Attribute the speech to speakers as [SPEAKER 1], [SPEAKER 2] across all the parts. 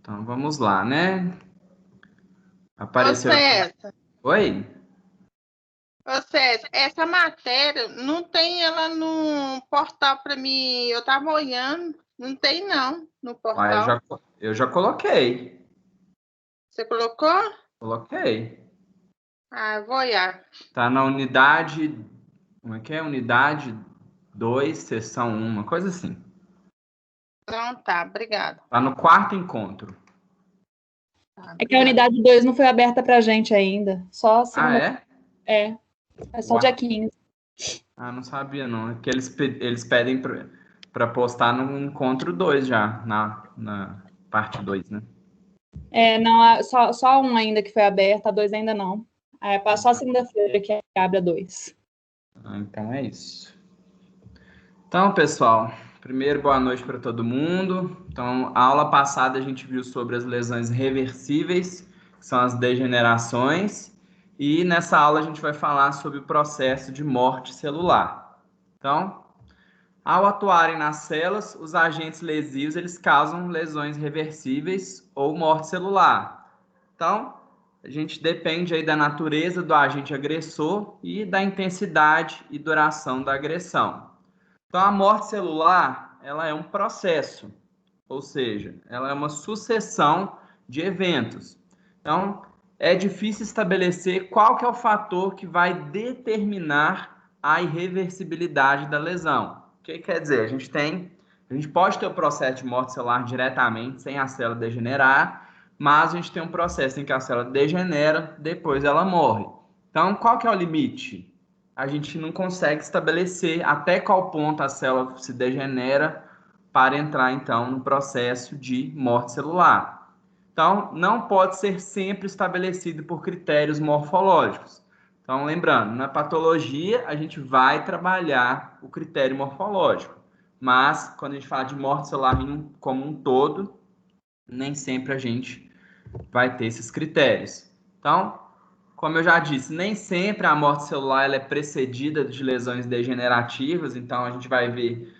[SPEAKER 1] Então, vamos lá, né?
[SPEAKER 2] Ô,
[SPEAKER 1] Apareceu aqui.
[SPEAKER 2] César,
[SPEAKER 1] Oi?
[SPEAKER 2] essa matéria não tem ela no portal para mim. Eu estava olhando, não tem não no
[SPEAKER 1] Uai,
[SPEAKER 2] portal.
[SPEAKER 1] eu já coloquei.
[SPEAKER 2] Você colocou?
[SPEAKER 1] Coloquei.
[SPEAKER 2] Ah, eu vou olhar.
[SPEAKER 1] Tá na unidade. Como é que é? Unidade 2, seção 1, uma coisa assim.
[SPEAKER 2] Então tá, obrigada.
[SPEAKER 1] Tá no quarto encontro.
[SPEAKER 2] Tá,
[SPEAKER 3] É que a
[SPEAKER 2] obrigada.
[SPEAKER 3] unidade 2 não foi aberta pra gente ainda. Só
[SPEAKER 1] Ah,
[SPEAKER 3] segunda.
[SPEAKER 1] é?
[SPEAKER 3] É só
[SPEAKER 1] Uai.
[SPEAKER 3] dia 15.
[SPEAKER 1] Ah, não sabia, não. É que eles pedem para postar no encontro 2 já, na parte 2, né?
[SPEAKER 3] Não, só um ainda que foi aberto, a 2 ainda não. É só segunda-feira que abre a 2.
[SPEAKER 1] Ah, então é isso. Então, pessoal, primeiro, boa noite para todo mundo. Então, a aula passada a gente viu sobre as lesões reversíveis, que são as degenerações, e nessa aula a gente vai falar sobre o processo de morte celular. Então, ao atuarem nas células, os agentes lesivos eles causam lesões reversíveis ou morte celular. Então, a gente depende aí da natureza do agente agressor e da intensidade e duração da agressão. Então, a morte celular, ela é um processo, ou seja, ela é uma sucessão de eventos. Então, é difícil estabelecer qual que é o fator que vai determinar a irreversibilidade da lesão. O que quer dizer? A gente pode ter o processo de morte celular diretamente, sem a célula degenerar, mas a gente tem um processo em que a célula degenera, depois ela morre. Então, qual que é o limite? A gente não consegue estabelecer até qual ponto a célula se degenera para entrar, então, no processo de morte celular. Então, não pode ser sempre estabelecido por critérios morfológicos. Então, lembrando, na patologia, a gente vai trabalhar o critério morfológico, mas quando a gente fala de morte celular como um todo, nem sempre a gente vai ter esses critérios. Então, como eu já disse, nem sempre a morte celular ela é precedida de lesões degenerativas, então a gente vai ver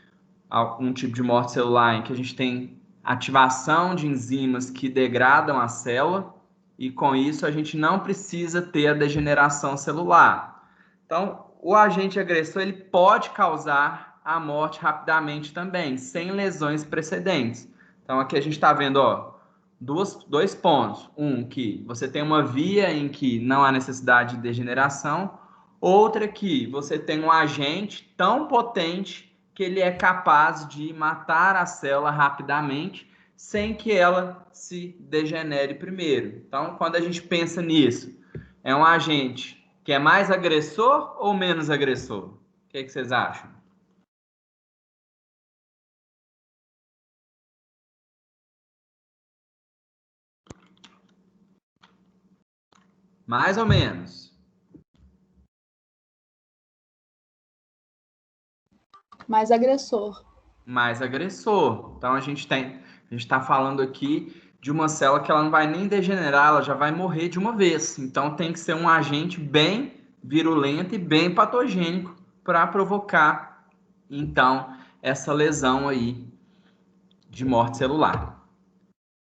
[SPEAKER 1] um tipo de morte celular em que a gente tem ativação de enzimas que degradam a célula, e com isso a gente não precisa ter a degeneração celular. Então, o agente agressor ele pode causar a morte rapidamente também, sem lesões precedentes. Então, aqui a gente está vendo, ó, dois pontos. Um, que você tem uma via em que não há necessidade de degeneração. Outra que você tem um agente tão potente que ele é capaz de matar a célula rapidamente sem que ela se degenere primeiro. Então, quando a gente pensa nisso, é um agente que é mais agressor ou menos agressor? O que vocês acham? Mais ou menos.
[SPEAKER 3] Mais agressor.
[SPEAKER 1] Mais agressor. Então a gente está falando aqui de uma célula que ela não vai nem degenerar, ela já vai morrer de uma vez. Então tem que ser um agente bem virulento e bem patogênico para provocar então essa lesão aí de morte celular.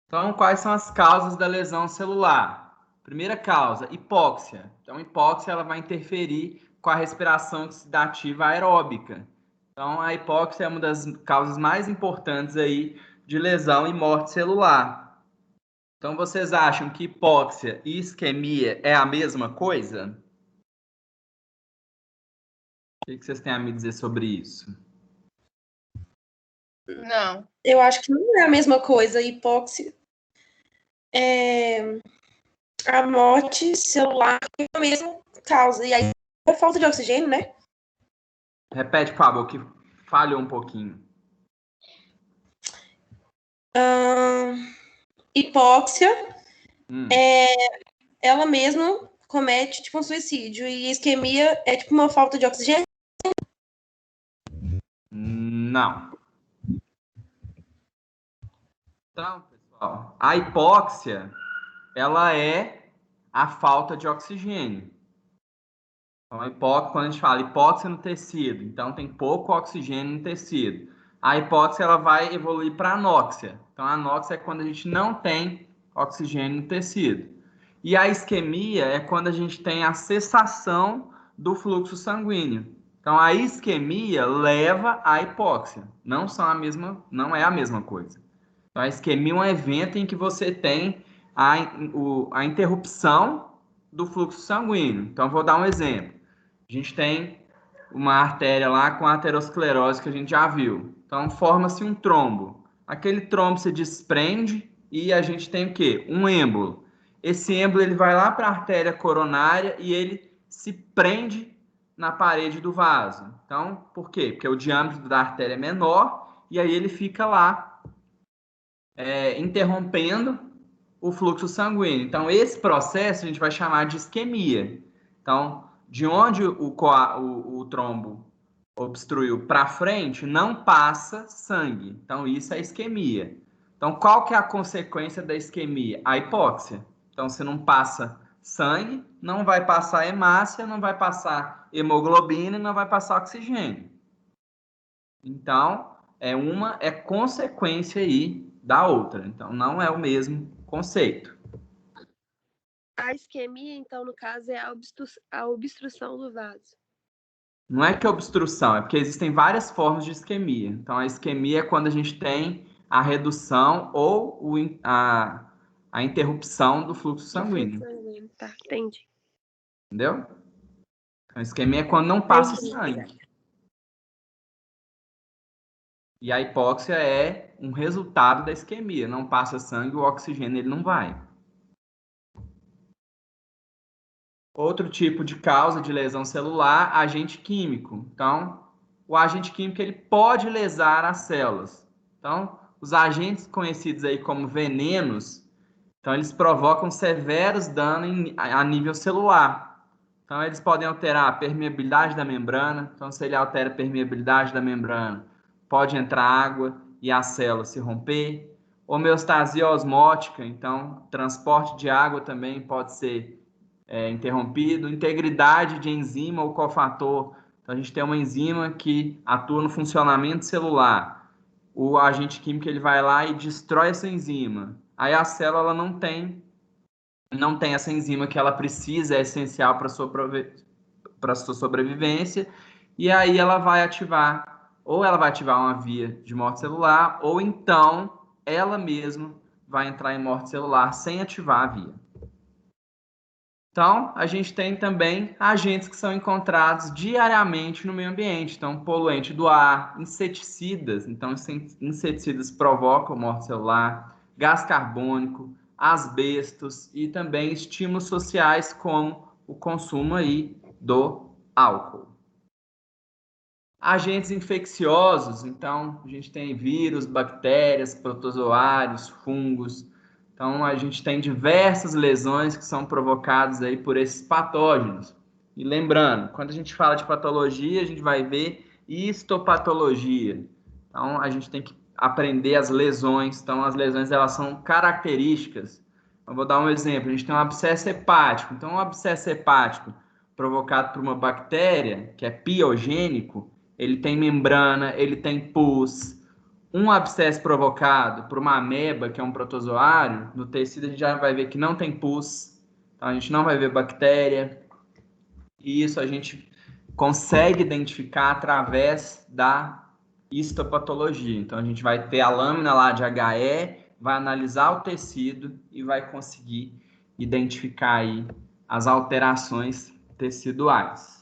[SPEAKER 1] Então, quais são as causas da lesão celular? Primeira causa, hipóxia. Então, hipóxia ela vai interferir com a respiração oxidativa aeróbica. Então, a hipóxia é uma das causas mais importantes aí de lesão e morte celular. Então, vocês acham que hipóxia e isquemia é a mesma coisa? O que vocês têm a me dizer sobre isso?
[SPEAKER 2] Não.
[SPEAKER 4] Eu acho que não é a mesma coisa. Hipóxia é a morte celular é a mesma causa. E aí é falta de oxigênio, né?
[SPEAKER 1] Repete, Fábio, que falhou um pouquinho.
[SPEAKER 4] Hipóxia ela mesma comete tipo um suicídio. E isquemia é tipo uma falta de oxigênio.
[SPEAKER 1] Não. Então, pessoal, a hipóxia, ela é a falta de oxigênio. Então, quando a gente fala hipóxia no tecido, então tem pouco oxigênio no tecido. A hipóxia ela vai evoluir para anóxia. Então, a anóxia é quando a gente não tem oxigênio no tecido. E a isquemia é quando a gente tem a cessação do fluxo sanguíneo. Então, a isquemia leva à hipóxia. Não é a mesma coisa. Então, a isquemia é um evento em que você tem a interrupção do fluxo sanguíneo. Então, vou dar um exemplo. A gente tem uma artéria lá com aterosclerose que a gente já viu. Então, forma-se um trombo. Aquele trombo se desprende e a gente tem o quê? Um êmbolo. Esse êmbolo ele vai lá para a artéria coronária e ele se prende na parede do vaso. Então, por quê? Porque o diâmetro da artéria é menor e aí ele fica lá interrompendo o fluxo sanguíneo. Então, esse processo a gente vai chamar de isquemia. Então, de onde o trombo obstruiu para frente, não passa sangue. Então, isso é isquemia. Então, qual que é a consequência da isquemia? A hipóxia. Então, se não passa sangue, não vai passar hemácia, não vai passar hemoglobina e não vai passar oxigênio. Então, uma é consequência aí da outra. Então, não é o mesmo conceito.
[SPEAKER 5] A isquemia, então, no caso, é a obstrução do vaso.
[SPEAKER 1] Não é que é obstrução, é porque existem várias formas de isquemia. Então, a isquemia é quando a gente tem a redução ou a interrupção do fluxo sanguíneo.
[SPEAKER 5] Tá, entendi.
[SPEAKER 1] Entendeu? Então, a isquemia é quando não passa sangue. E a hipóxia é um resultado da isquemia. Não passa sangue, o oxigênio ele não vai. Outro tipo de causa de lesão celular, agente químico. Então, o agente químico ele pode lesar as células. Então, os agentes conhecidos aí como venenos, então eles provocam severos danos a nível celular. Então, eles podem alterar a permeabilidade da membrana. Então, se ele altera a permeabilidade da membrana, pode entrar água e a célula se romper. Homeostasia osmótica, então, transporte de água também pode ser interrompido. Integridade de enzima ou cofator. Então, a gente tem uma enzima que atua no funcionamento celular. O agente químico ele vai lá e destrói essa enzima. Aí a célula ela não tem essa enzima que ela precisa, é essencial para a sua sobrevivência. E aí ela vai ativar, ou ela vai ativar uma via de morte celular, ou então ela mesma vai entrar em morte celular sem ativar a via. Então, a gente tem também agentes que são encontrados diariamente no meio ambiente. Então, poluente do ar, inseticidas. Então, inseticidas provocam morte celular, gás carbônico, asbestos e também estímulos sociais como o consumo aí do álcool. Agentes infecciosos. Então, a gente tem vírus, bactérias, protozoários, fungos. Então, a gente tem diversas lesões que são provocadas aí por esses patógenos. E lembrando, quando a gente fala de patologia, a gente vai ver histopatologia. Então, a gente tem que aprender as lesões. Então, as lesões, elas são características. Eu vou dar um exemplo. A gente tem um abscesso hepático. Então, um abscesso hepático provocado por uma bactéria, que é piogênico, ele tem membrana, ele tem pus. Um abscesso provocado por uma ameba, que é um protozoário, no tecido a gente já vai ver que não tem pus, então a gente não vai ver bactéria, e isso a gente consegue identificar através da histopatologia. Então a gente vai ter a lâmina lá de HE, vai analisar o tecido e vai conseguir identificar aí as alterações teciduais.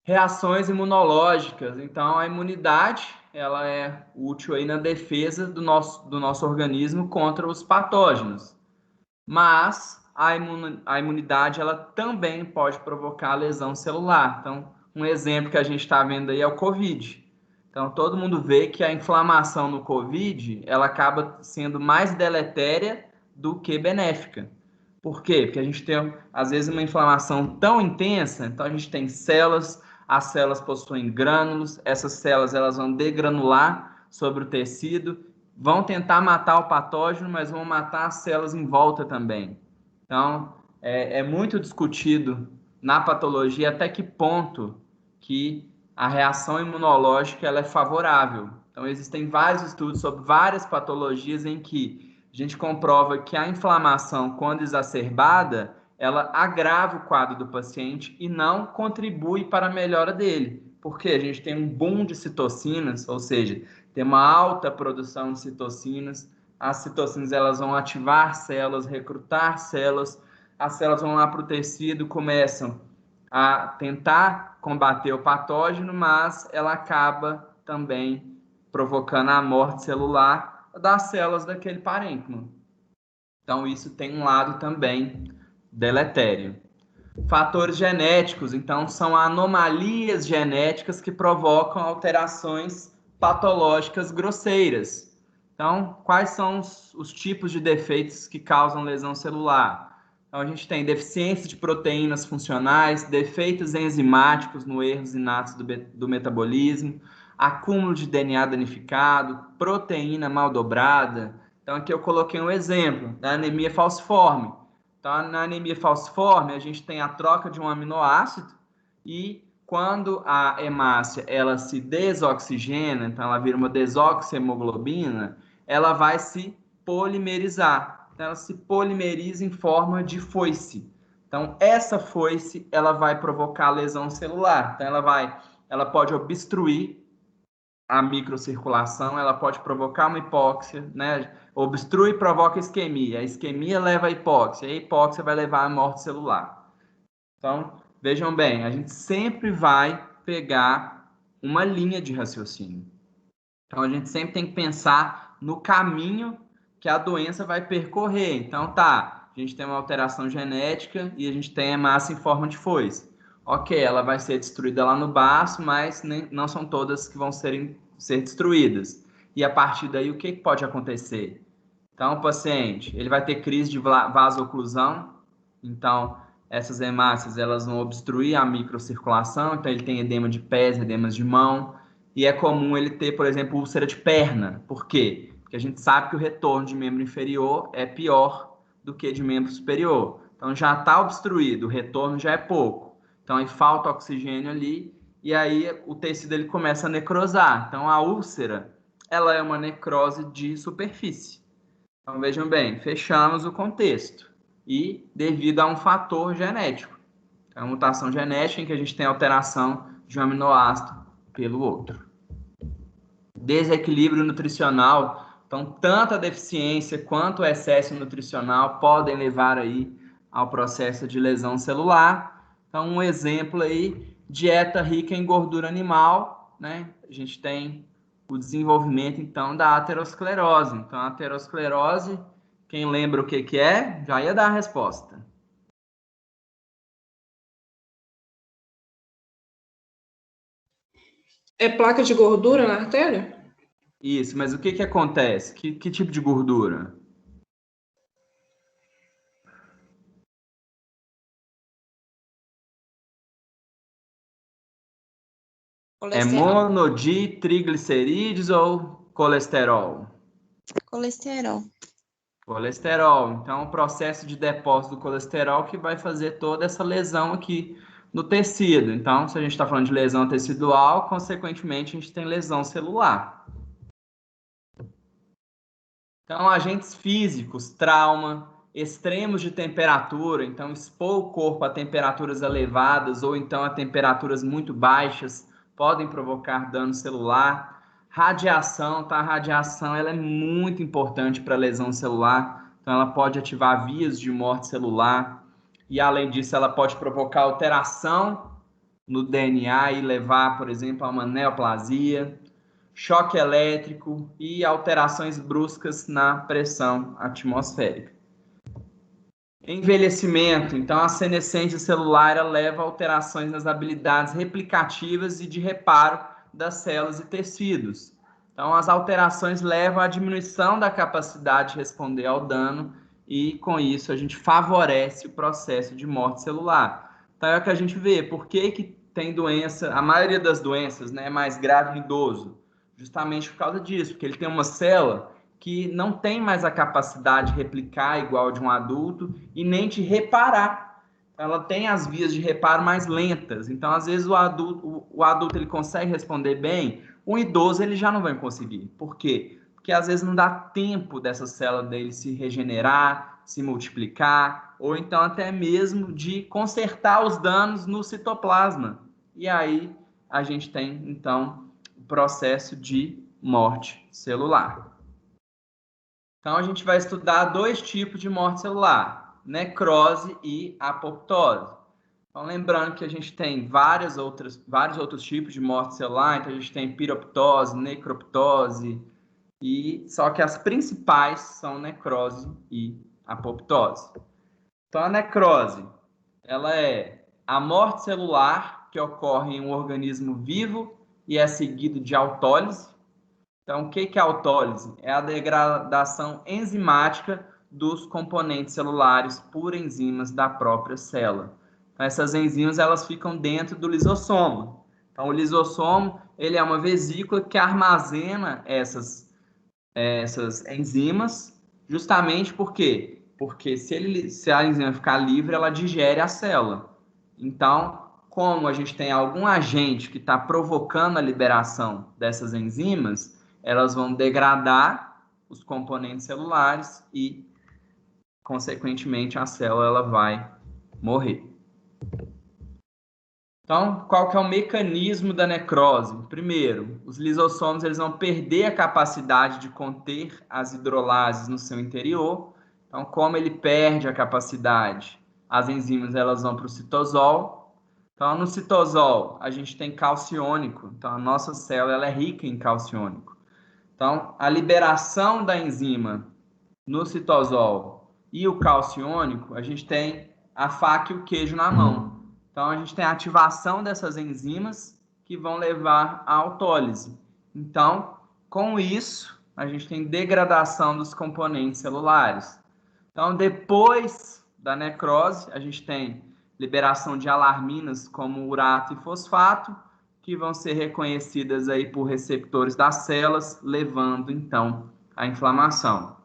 [SPEAKER 1] Reações imunológicas. Então, a imunidade ela é útil aí na defesa do nosso organismo contra os patógenos. Mas a imunidade ela também pode provocar lesão celular. Então, um exemplo que a gente está vendo aí é o COVID. Então, todo mundo vê que a inflamação no COVID ela acaba sendo mais deletéria do que benéfica. Por quê? Porque a gente tem, às vezes, uma inflamação tão intensa, então a gente tem células. As células possuem grânulos, essas células elas vão degranular sobre o tecido, vão tentar matar o patógeno, mas vão matar as células em volta também. Então, é muito discutido na patologia até que ponto que a reação imunológica ela é favorável. Então, existem vários estudos sobre várias patologias em que a gente comprova que a inflamação, quando exacerbada, ela agrava o quadro do paciente e não contribui para a melhora dele. Porque a gente tem um boom de citocinas, ou seja, tem uma alta produção de citocinas. As citocinas elas vão ativar células, recrutar células, as células vão lá para o tecido, começam a tentar combater o patógeno, mas ela acaba também provocando a morte celular das células daquele parênquima. Então, isso tem um lado também deletério. Fatores genéticos, então, são anomalias genéticas que provocam alterações patológicas grosseiras. Então, quais são os tipos de defeitos que causam lesão celular? Então, a gente tem deficiência de proteínas funcionais, defeitos enzimáticos no erros inatos do metabolismo, acúmulo de DNA danificado, proteína mal dobrada. Então, aqui eu coloquei um exemplo da anemia falciforme. Então, na anemia falciforme, a gente tem a troca de um aminoácido e quando a hemácia ela se desoxigena, então ela vira uma desoxihemoglobina, ela vai se polimerizar. Então, ela se polimeriza em forma de foice. Então, essa foice ela vai provocar lesão celular. Então, ela pode obstruir a microcirculação, ela pode provocar uma hipóxia, né? Obstrui e provoca isquemia. A isquemia leva à hipóxia, e a hipóxia vai levar à morte celular. Então, vejam bem, a gente sempre vai pegar uma linha de raciocínio. Então, a gente sempre tem que pensar no caminho que a doença vai percorrer. Então, a gente tem uma alteração genética e a gente tem a hemácia em forma de foice. Ok, ela vai ser destruída lá no baço, mas não são todas que vão ser destruídas. E a partir daí, o que pode acontecer? Então, o paciente, ele vai ter crise de vasoclusão. Então, essas hemácias, elas vão obstruir a microcirculação. Então, ele tem edema de pés, edemas de mão. E é comum ele ter, por exemplo, úlcera de perna. Por quê? Porque a gente sabe que o retorno de membro inferior é pior do que de membro superior. Então, já está obstruído, o retorno já é pouco. Então, aí falta oxigênio ali, e aí o tecido ele começa a necrosar. Então, a úlcera, ela é uma necrose de superfície. Então, vejam bem, fechamos o contexto. E devido a um fator genético. É uma mutação genética em que a gente tem alteração de um aminoácido pelo outro. Desequilíbrio nutricional. Então, tanto a deficiência quanto o excesso nutricional podem levar aí ao processo de lesão celular. Então, um exemplo aí, dieta rica em gordura animal, né? A gente tem o desenvolvimento, então, da aterosclerose. Então, a aterosclerose, quem lembra o que é, já ia dar a resposta.
[SPEAKER 6] É placa de gordura na artéria?
[SPEAKER 1] Isso, mas o que acontece? Que tipo de gordura? É monoditriglicerídeos ou colesterol?
[SPEAKER 7] Colesterol.
[SPEAKER 1] Colesterol. Então, o processo de depósito do colesterol que vai fazer toda essa lesão aqui no tecido. Então, se a gente está falando de lesão tecidual, consequentemente, a gente tem lesão celular. Então, agentes físicos, trauma, extremos de temperatura, então expor o corpo a temperaturas elevadas ou então a temperaturas muito baixas, podem provocar dano celular. Radiação, tá? A radiação ela é muito importante para a lesão celular, então ela pode ativar vias de morte celular e, além disso, ela pode provocar alteração no DNA e levar, por exemplo, a uma neoplasia, choque elétrico e alterações bruscas na pressão atmosférica. Envelhecimento, então a senescência celular leva a alterações nas habilidades replicativas e de reparo das células e tecidos. Então, as alterações levam à diminuição da capacidade de responder ao dano e, com isso, a gente favorece o processo de morte celular. Então, é o que a gente vê. Por que tem doença, a maioria das doenças, né, é mais grave no idoso? Justamente por causa disso, porque ele tem uma célula que não tem mais a capacidade de replicar igual de um adulto e nem de reparar. ela tem as vias de reparo mais lentas. Então, às vezes, o adulto ele consegue responder bem, o idoso ele já não vai conseguir. Por quê? Porque às vezes não dá tempo dessa célula dele se regenerar, se multiplicar, ou então até mesmo de consertar os danos no citoplasma. E aí a gente tem, então, o processo de morte celular. Então, a gente vai estudar 2 tipos de morte celular, necrose e apoptose. Então, lembrando que a gente tem vários outros tipos de morte celular, então a gente tem piroptose, necroptose, só que as principais são necrose e apoptose. Então, a necrose, ela é a morte celular que ocorre em um organismo vivo e é seguido de autólise. Então, o que é autólise? É a degradação enzimática dos componentes celulares por enzimas da própria célula. Então, essas enzimas elas ficam dentro do lisossomo. Então, o lisossomo ele é uma vesícula que armazena essas enzimas, justamente por quê? Porque se a enzima ficar livre, ela digere a célula. Então, como a gente tem algum agente que está provocando a liberação dessas enzimas, elas vão degradar os componentes celulares e, consequentemente, a célula ela vai morrer. Então, qual que é o mecanismo da necrose? Primeiro, os lisossomos eles vão perder a capacidade de conter as hidrolases no seu interior. Então, como ele perde a capacidade, as enzimas elas vão para o citosol. Então, no citosol, a gente tem calciônico. Então, a nossa célula ela é rica em calciônico. Então, a liberação da enzima no citosol e o calciônico, a gente tem a faca e o queijo na mão. Então, a gente tem a ativação dessas enzimas que vão levar à autólise. Então, com isso, a gente tem degradação dos componentes celulares. Então, depois da necrose, a gente tem liberação de alarminas como urato e fosfato, que vão ser reconhecidas aí por receptores das células, levando, então, à inflamação.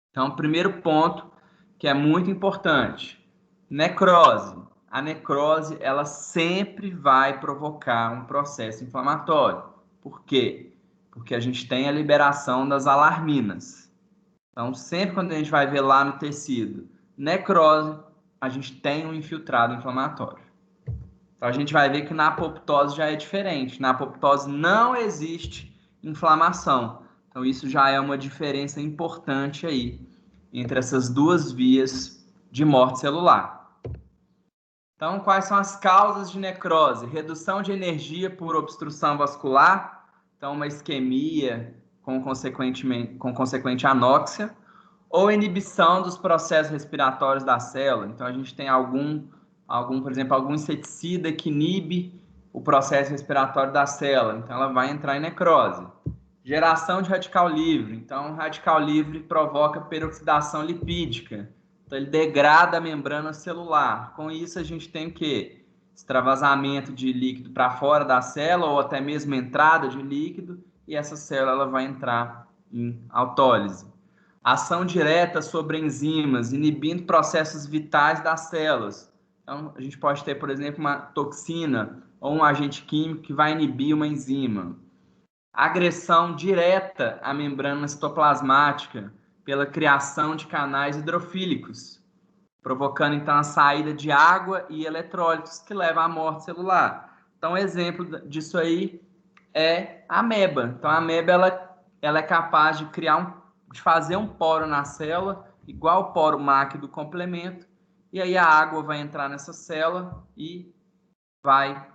[SPEAKER 1] Então, primeiro ponto, que é muito importante, necrose. A necrose, ela sempre vai provocar um processo inflamatório. Por quê? Porque a gente tem a liberação das alarminas. Então, sempre quando a gente vai ver lá no tecido necrose, a gente tem um infiltrado inflamatório. Então, a gente vai ver que na apoptose já é diferente. Na apoptose não existe inflamação. Então, isso já é uma diferença importante aí entre essas 2 vias de morte celular. Então, quais são as causas de necrose? Redução de energia por obstrução vascular, então uma isquemia com consequente anóxia, ou inibição dos processos respiratórios da célula. Então, a gente tem por exemplo, algum inseticida que inibe o processo respiratório da célula. Então, ela vai entrar em necrose. Geração de radical livre. Então, o radical livre provoca peroxidação lipídica. Então, ele degrada a membrana celular. Com isso, a gente tem o quê? Extravasamento de líquido para fora da célula ou até mesmo entrada de líquido. E essa célula ela vai entrar em autólise. Ação direta sobre enzimas, inibindo processos vitais das células. Então, a gente pode ter, por exemplo, uma toxina ou um agente químico que vai inibir uma enzima. Agressão direta à membrana citoplasmática pela criação de canais hidrofílicos, provocando, então, a saída de água e eletrólitos que leva à morte celular. Então, um exemplo disso aí é a ameba. Então, a ameba ela é capaz de fazer um poro na célula, igual o poro MAC do complemento, e aí a água vai entrar nessa célula e vai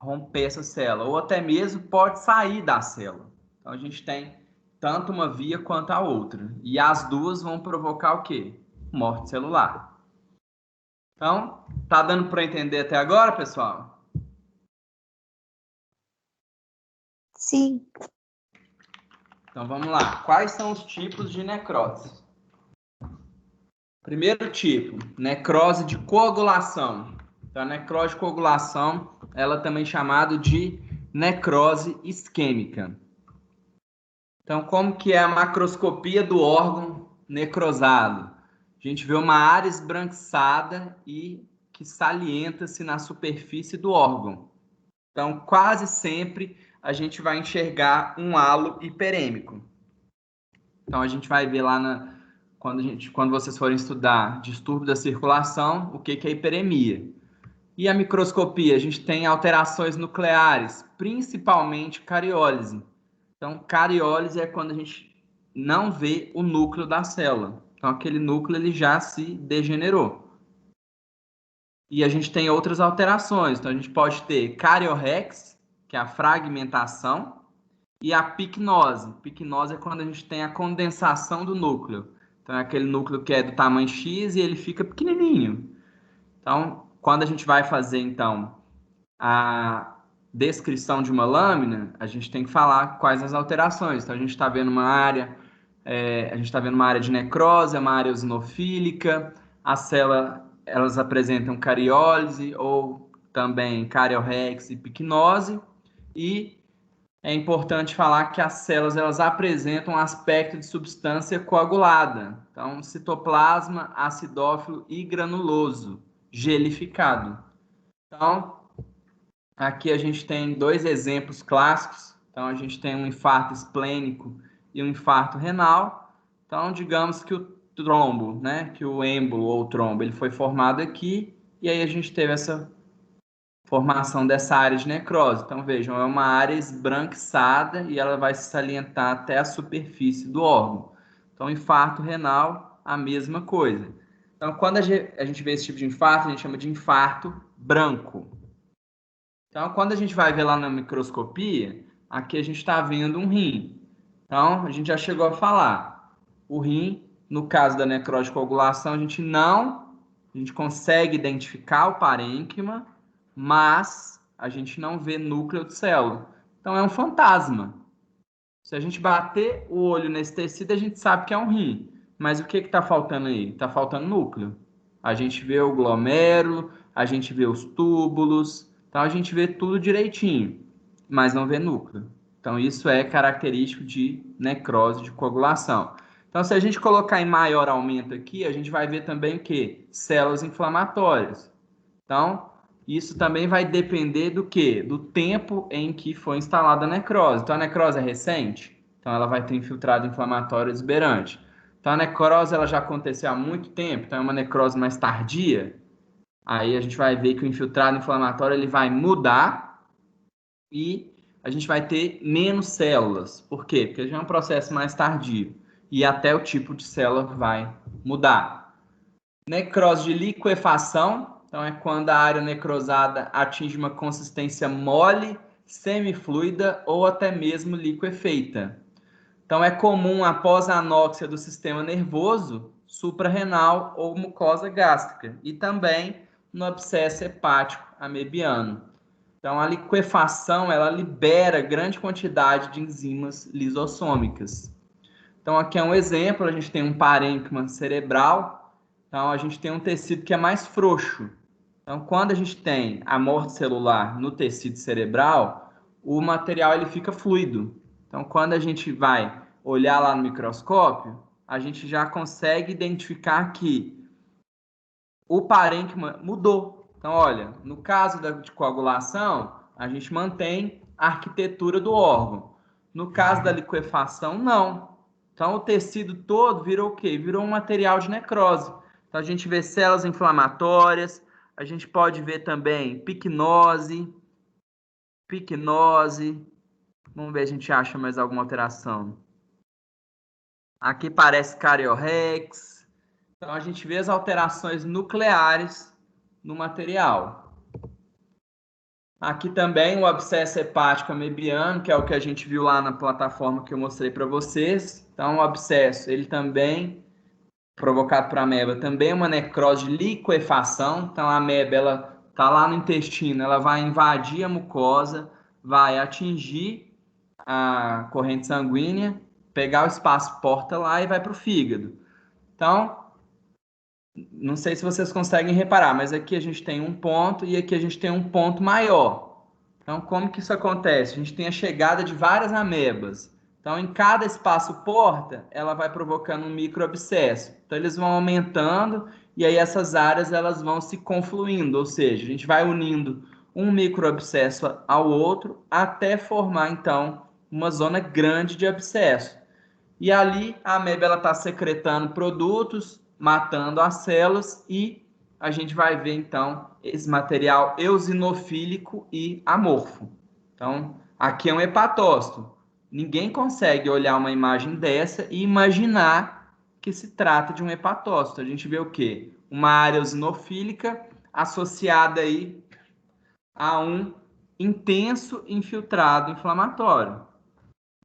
[SPEAKER 1] romper essa célula, ou até mesmo pode sair da célula. Então, a gente tem tanto uma via quanto a outra, e as 2 vão provocar o quê? Morte celular. Então, tá dando para entender até agora, pessoal?
[SPEAKER 7] Sim.
[SPEAKER 1] Então, vamos lá. Quais são os tipos de necrose? Primeiro tipo, necrose de coagulação. Então, a necrose de coagulação, ela é também chamada de necrose isquêmica. Então, como que é a macroscopia do órgão necrosado? a gente vê uma área esbranquiçada e que salienta-se na superfície do órgão. Então, quase sempre a gente vai enxergar um halo hiperêmico. Então, a gente vai ver lá quando vocês forem estudar distúrbio da circulação, o que é hiperemia. E a microscopia, a gente tem alterações nucleares, principalmente cariólise. Então, cariólise é quando a gente não vê o núcleo da célula. Então, aquele núcleo ele já se degenerou. E a gente tem outras alterações. Então, a gente pode ter cariorrex, que é a fragmentação, e a picnose. Picnose é quando a gente tem a condensação do núcleo. Então, é aquele núcleo que é do tamanho X e ele fica pequenininho. Então, quando a gente vai fazer, então, a descrição de uma lâmina, a gente tem que falar quais as alterações. Então, a gente está vendo uma área, de necrose, uma área eosinofílica, a célula, elas apresentam cariólise ou também cariorrex e picnose, e é importante falar que as células elas apresentam um aspecto de substância coagulada. Então, citoplasma acidófilo e granuloso, gelificado. Então, aqui a gente tem dois exemplos clássicos. Então, a gente tem um infarto esplênico e um infarto renal. Então, digamos que o trombo, né, que o êmbolo ou trombo, ele foi formado aqui, e aí a gente teve essa formação dessa área de necrose. Então, vejam, é uma área esbranquiçada e ela vai se salientar até a superfície do órgão. Então, infarto renal, a mesma coisa. Então, quando a gente vê esse tipo de infarto, a gente chama de infarto branco. Então, quando a gente vai ver lá na microscopia, aqui a gente está vendo um rim. Então, a gente já chegou a falar. O rim, no caso da necrose de coagulação, a gente consegue identificar o parênquima, mas a gente não vê núcleo de célula. Então, é um fantasma. Se a gente bater o olho nesse tecido, a gente sabe que é um rim. Mas o que está faltando aí? Está faltando núcleo. A gente vê o glomérulo, a gente vê os túbulos, então a gente vê tudo direitinho, mas não vê núcleo. Então, isso é característico de necrose de coagulação. Então, se a gente colocar em maior aumento aqui, a gente vai ver também o quê? Células inflamatórias. Então, isso também vai depender do quê? Do tempo em que foi instalada a necrose. Então, a necrose é recente, então ela vai ter infiltrado inflamatório exuberante. Então, a necrose ela já aconteceu há muito tempo, então é uma necrose mais tardia. Aí a gente vai ver que o infiltrado inflamatório ele vai mudar e a gente vai ter menos células. Por quê? Porque já é um processo mais tardio e até o tipo de célula vai mudar. Necrose de liquefação, então é quando a área necrosada atinge uma consistência mole, semifluida ou até mesmo liquefeita. Então é comum após a anóxia do sistema nervoso, suprarrenal ou mucosa gástrica e também no abscesso hepático amebiano. Então, a liquefação, ela libera grande quantidade de enzimas lisossômicas. Então, aqui é um exemplo, a gente tem um parênquima cerebral, então a gente tem um tecido que é mais frouxo. Então, quando a gente tem a morte celular no tecido cerebral, o material ele fica fluido. Então, quando a gente vai olhar lá no microscópio, a gente já consegue identificar que o parênquima mudou. Então, olha, no caso de coagulação, a gente mantém a arquitetura do órgão. No caso da liquefação, não. Então, o tecido todo virou o quê? Virou um material de necrose. Então, a gente vê células inflamatórias, a gente pode ver também picnose. Vamos ver se a gente acha mais alguma alteração. Aqui parece cariorrex. Então, a gente vê as alterações nucleares no material. Aqui também o abscesso hepático amebiano, que é o que a gente viu lá na plataforma que eu mostrei para vocês. Então, o abscesso, ele também, provocado por ameba, também é uma necrose de liquefação. Então, a ameba, ela está lá no intestino, ela vai invadir a mucosa, vai atingir a corrente sanguínea, pegar o espaço porta lá e vai para o fígado. Então, não sei se vocês conseguem reparar, mas aqui a gente tem um ponto e aqui a gente tem um ponto maior. Então, como que isso acontece? A gente tem a chegada de várias amebas. Então, em cada espaço porta, ela vai provocando um microabscesso. Então, eles vão aumentando e aí essas áreas elas vão se confluindo, ou seja, a gente vai unindo um microabscesso ao outro até formar, então, uma zona grande de abscesso. E ali a ameba está secretando produtos, matando as células e a gente vai ver, então, esse material eosinofílico e amorfo. Então, aqui é um hepatócito. Ninguém consegue olhar uma imagem dessa e imaginar que se trata de um hepatócito. A gente vê o quê? Uma área eosinofílica associada aí a um intenso infiltrado inflamatório.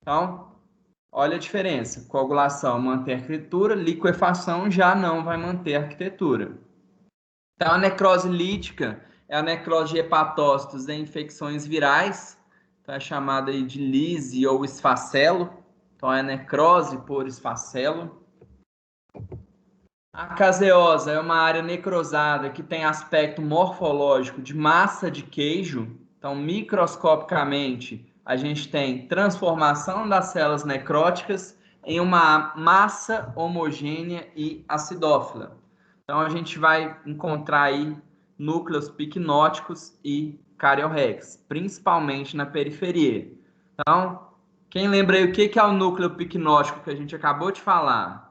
[SPEAKER 1] Então, olha a diferença. Coagulação mantém a arquitetura, liquefação já não vai manter a arquitetura. Então, a necrose lítica é a necrose de hepatócitos em infecções virais, então é chamada aí de lise ou esfacelo. Então, é necrose por esfacelo. A caseosa é uma área necrosada que tem aspecto morfológico de massa de queijo. Então, microscopicamente, a gente tem transformação das células necróticas em uma massa homogênea e acidófila. Então, a gente vai encontrar aí núcleos picnóticos e cariorrex, principalmente na periferia. Então, quem lembra aí o que é o núcleo picnótico que a gente acabou de falar?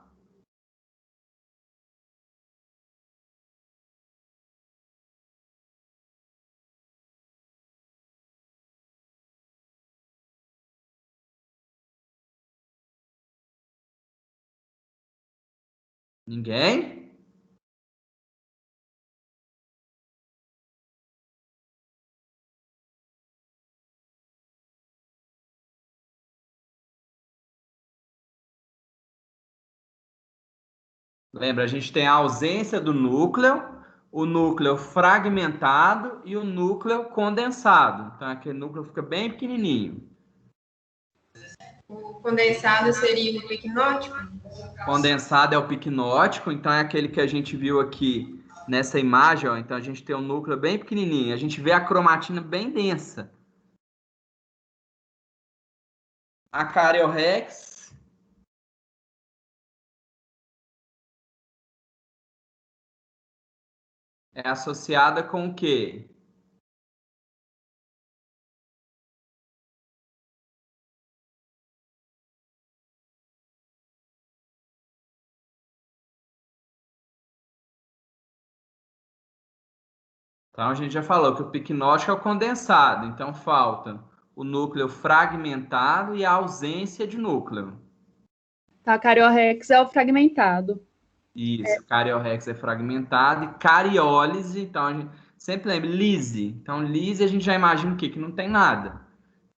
[SPEAKER 1] Ninguém? Lembra, a gente tem a ausência do núcleo, o núcleo fragmentado e o núcleo condensado. Então, aquele núcleo fica bem pequenininho.
[SPEAKER 8] O condensado seria o picnótico?
[SPEAKER 1] Condensado é o picnótico, então é aquele que a gente viu aqui nessa imagem, ó. Então, a gente tem um núcleo bem pequenininho. A gente vê a cromatina bem densa. A cariorrex é associada com o quê? Então, a gente já falou que o picnótico é o condensado. Então, falta o núcleo fragmentado e a ausência de núcleo.
[SPEAKER 3] Tá, cariorrex é o fragmentado.
[SPEAKER 1] Isso, cariorrex é fragmentado e cariólise, então a gente sempre lembra, lise. Então, lise a gente já imagina o quê? Que não tem nada.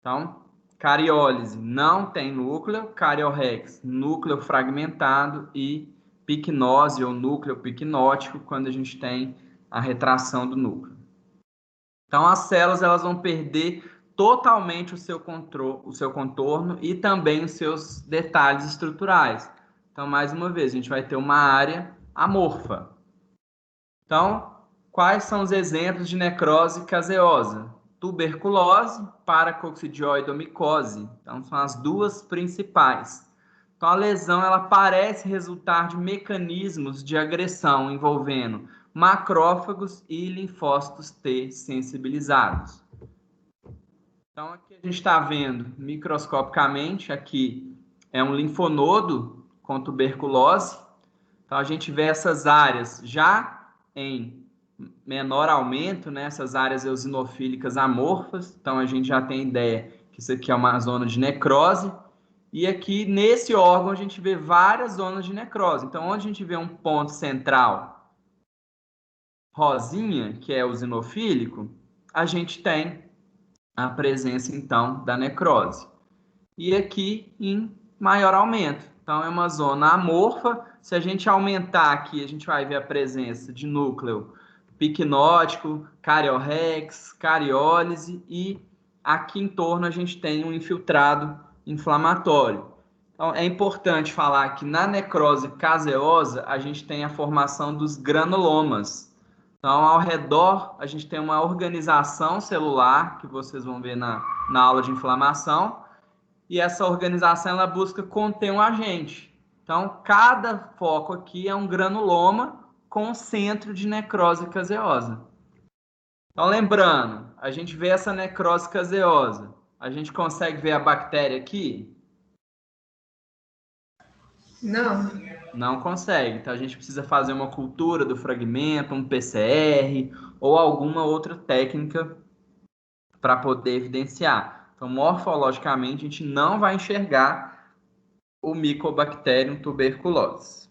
[SPEAKER 1] Então, cariólise não tem núcleo, cariorrex, núcleo fragmentado e picnose ou núcleo picnótico, quando a gente tem a retração do núcleo. Então, as células elas vão perder totalmente o seu contorno e também os seus detalhes estruturais. Então, mais uma vez, a gente vai ter uma área amorfa. Então, quais são os exemplos de necrose caseosa? Tuberculose, paracoccidioidomicose. Então, são as duas principais. Então, a lesão ela parece resultar de mecanismos de agressão envolvendo macrófagos e linfócitos T sensibilizados. Então, aqui a gente está vendo microscopicamente, aqui é um linfonodo com tuberculose. Então, a gente vê essas áreas já em menor aumento, né? Essas áreas eosinofílicas amorfas. Então, a gente já tem ideia que isso aqui é uma zona de necrose. E aqui, nesse órgão, a gente vê várias zonas de necrose. Então, onde a gente vê um ponto central rosinha, que é eosinofílico, a gente tem a presença, então, da necrose. E aqui, em maior aumento. Então, é uma zona amorfa. Se a gente aumentar aqui, a gente vai ver a presença de núcleo picnótico, cariorrex, cariólise e aqui em torno a gente tem um infiltrado inflamatório. Então, é importante falar que na necrose caseosa a gente tem a formação dos granulomas. Então, ao redor, a gente tem uma organização celular, que vocês vão ver na aula de inflamação, e essa organização ela busca conter um agente. Então, cada foco aqui é um granuloma com centro de necrose caseosa. Então, lembrando, a gente vê essa necrose caseosa. A gente consegue ver a bactéria aqui?
[SPEAKER 8] Não.
[SPEAKER 1] Não consegue. Então, a gente precisa fazer uma cultura do fragmento, um PCR ou alguma outra técnica para poder evidenciar. Então, morfologicamente, a gente não vai enxergar o Mycobacterium tuberculosis.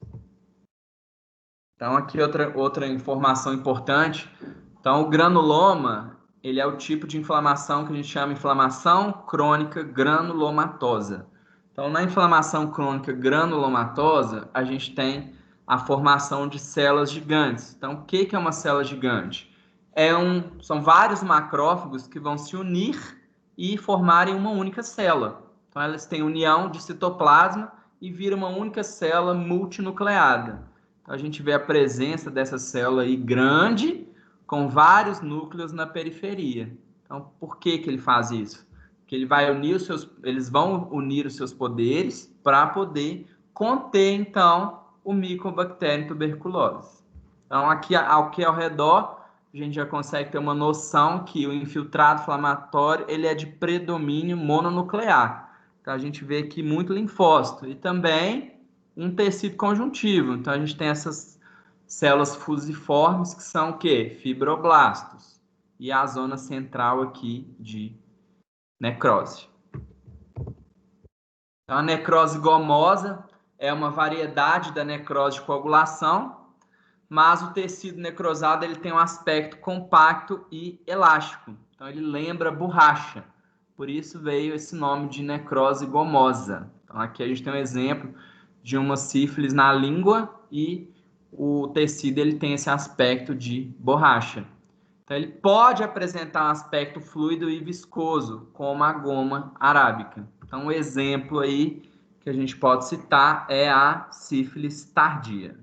[SPEAKER 1] Então, aqui outra informação importante. Então, o granuloma, ele é o tipo de inflamação que a gente chama de inflamação crônica granulomatosa. Então, na inflamação crônica granulomatosa, a gente tem a formação de células gigantes. Então, o que é uma célula gigante? São vários macrófagos que vão se unir e formarem uma única célula. Então, elas têm união de citoplasma e viram uma única célula multinucleada. Então, a gente vê a presença dessa célula aí grande, com vários núcleos na periferia. Então, por que ele faz isso? Porque eles vão unir os seus poderes para poder conter, então, o Mycobacterium tuberculose. Então, aqui ao redor, a gente já consegue ter uma noção que o infiltrado inflamatório ele é de predomínio mononuclear. Então, a gente vê aqui muito linfócito e também um tecido conjuntivo. Então, a gente tem essas células fusiformes que são o quê? Fibroblastos. E a zona central aqui de necrose. Então, a necrose gomosa é uma variedade da necrose de coagulação, mas o tecido necrosado ele tem um aspecto compacto e elástico. Então, ele lembra borracha. Por isso veio esse nome de necrose gomosa. Então, aqui a gente tem um exemplo de uma sífilis na língua e o tecido ele tem esse aspecto de borracha. Então, ele pode apresentar um aspecto fluido e viscoso, como a goma arábica. Então, um exemplo aí que a gente pode citar é a sífilis tardia.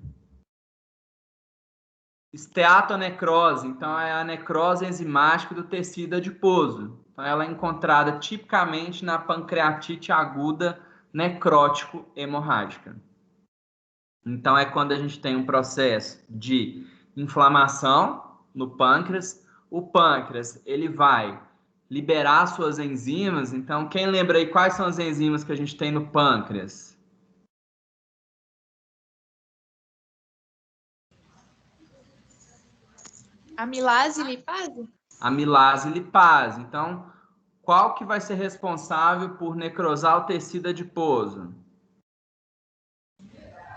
[SPEAKER 1] Esteatonecrose, então, é a necrose enzimática do tecido adiposo. Então, ela é encontrada tipicamente na pancreatite aguda necrótico hemorrágica. Então, é quando a gente tem um processo de inflamação no pâncreas. O pâncreas, ele vai liberar suas enzimas. Então, quem lembra aí quais são as enzimas que a gente tem no pâncreas?
[SPEAKER 9] Amilase e lipase?
[SPEAKER 1] Amilase e lipase. Então, qual que vai ser responsável por necrosar o tecido adiposo?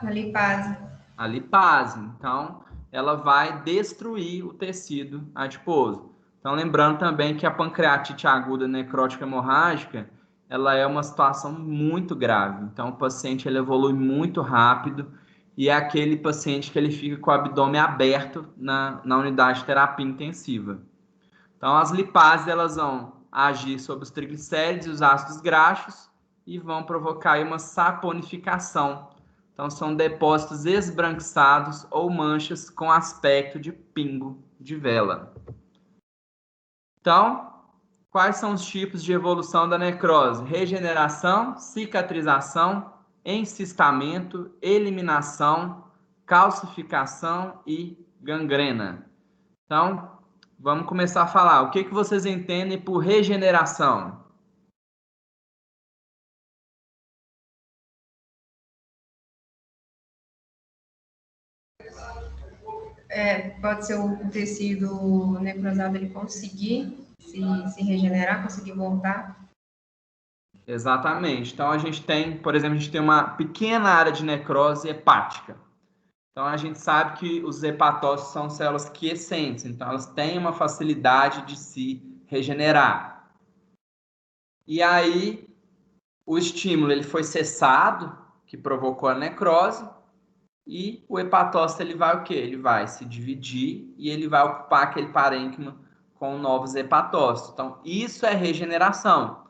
[SPEAKER 8] A lipase.
[SPEAKER 1] A lipase. Então, ela vai destruir o tecido adiposo. Então, lembrando também que a pancreatite aguda necrótica hemorrágica, ela é uma situação muito grave. Então, o paciente ele evolui muito rápido e é aquele paciente que ele fica com o abdômen aberto na unidade de terapia intensiva. Então, as lipases elas vão agir sobre os triglicéridos e os ácidos graxos e vão provocar aí uma saponificação. Então, são depósitos esbranquiçados ou manchas com aspecto de pingo de vela. Então, quais são os tipos de evolução da necrose? Regeneração, cicatrização, encistamento, eliminação, calcificação e gangrena. Então, vamos começar a falar. O que vocês entendem por regeneração?
[SPEAKER 8] Pode ser o tecido necrosado ele conseguir se regenerar, conseguir voltar.
[SPEAKER 1] Exatamente. Então, a gente tem, por exemplo, a gente tem uma pequena área de necrose hepática. Então, a gente sabe que os hepatócitos são células quiescentes, então elas têm uma facilidade de se regenerar. E aí, o estímulo ele foi cessado, que provocou a necrose, e o hepatócito ele vai o quê? Ele vai se dividir e ele vai ocupar aquele parênquima com novos hepatócitos. Então, isso é regeneração.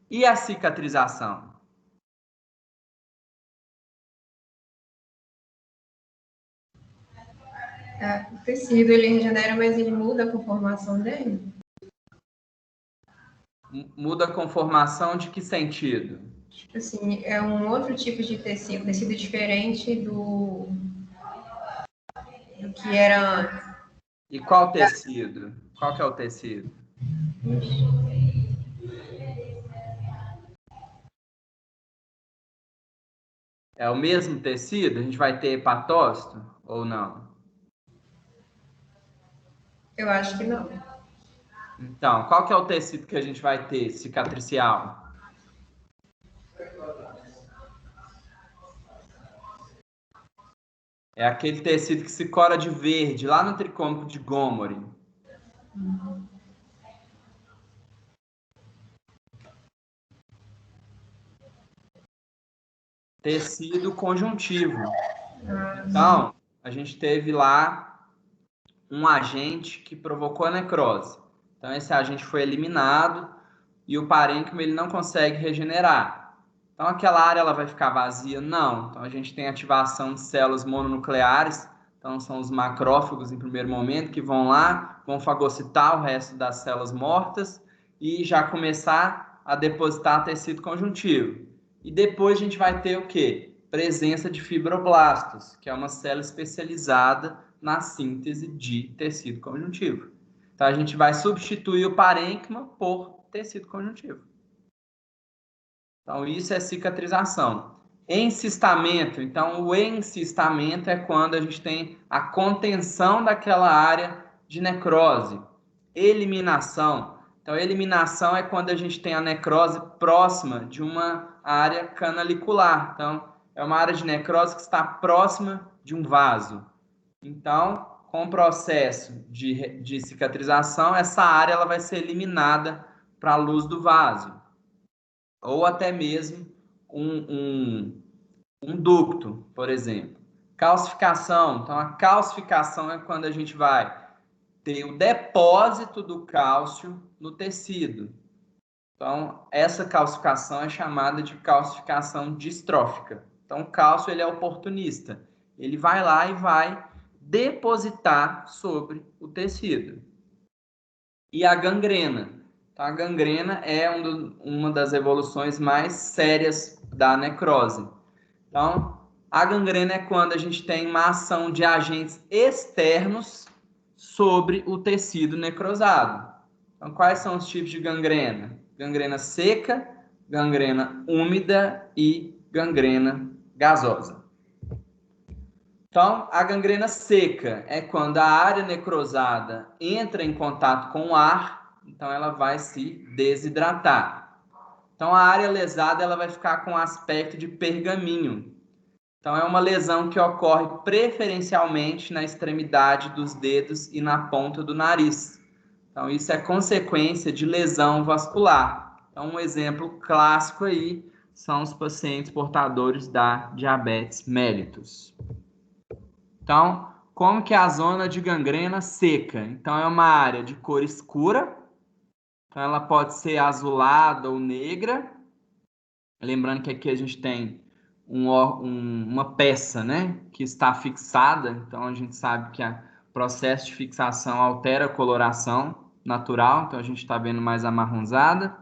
[SPEAKER 1] E a cicatrização?
[SPEAKER 8] O tecido ele regenera, mas ele muda a conformação dele?
[SPEAKER 1] Muda a conformação de que sentido?
[SPEAKER 8] Tipo assim, é um outro tipo de tecido diferente do que era antes.
[SPEAKER 1] E qual tecido? Qual que é o tecido? É o mesmo tecido? A gente vai ter hepatócito ou não?
[SPEAKER 8] Eu acho que não.
[SPEAKER 1] Então, qual que é o tecido que a gente vai ter cicatricial? É aquele tecido que se cora de verde, lá no tricômico de Gomori. Tecido conjuntivo. Então, a gente teve lá um agente que provocou a necrose. Então, esse agente foi eliminado e o parênquima ele não consegue regenerar. Então, aquela área ela vai ficar vazia? Não. Então, a gente tem ativação de células mononucleares. Então, são os macrófagos, em primeiro momento, que vão lá, vão fagocitar o resto das células mortas e já começar a depositar tecido conjuntivo. E depois a gente vai ter o quê? Presença de fibroblastos, que é uma célula especializada na síntese de tecido conjuntivo. Então, a gente vai substituir o parênquima por tecido conjuntivo. Então, isso é cicatrização. Encistamento. Então, o encistamento é quando a gente tem a contenção daquela área de necrose. Eliminação. Então, eliminação é quando a gente tem a necrose próxima de uma área canalicular. Então, é uma área de necrose que está próxima de um vaso. Então, com o processo de cicatrização, essa área ela vai ser eliminada para a luz do vaso. Ou até mesmo um ducto, por exemplo. Calcificação. Então, a calcificação é quando a gente vai ter o depósito do cálcio no tecido. Então, essa calcificação é chamada de calcificação distrófica. Então, o cálcio ele é oportunista. Ele vai lá e vai depositar sobre o tecido. E a gangrena. Então, a gangrena é uma das evoluções mais sérias da necrose. Então, a gangrena é quando a gente tem uma ação de agentes externos sobre o tecido necrosado. Então, quais são os tipos de gangrena? Gangrena seca, gangrena úmida e gangrena gasosa. Então, a gangrena seca é quando a área necrosada entra em contato com o ar, então ela vai se desidratar. Então, a área lesada ela vai ficar com aspecto de pergaminho. Então, é uma lesão que ocorre preferencialmente na extremidade dos dedos e na ponta do nariz. Então, isso é consequência de lesão vascular. Então, um exemplo clássico aí são os pacientes portadores da diabetes mellitus. Então, como que é a zona de gangrena seca? Então, é uma área de cor escura. Então, ela pode ser azulada ou negra. Lembrando que aqui a gente tem uma peça, né, que está fixada. Então, a gente sabe que o processo de fixação altera a coloração natural. Então, a gente está vendo mais amarronzada.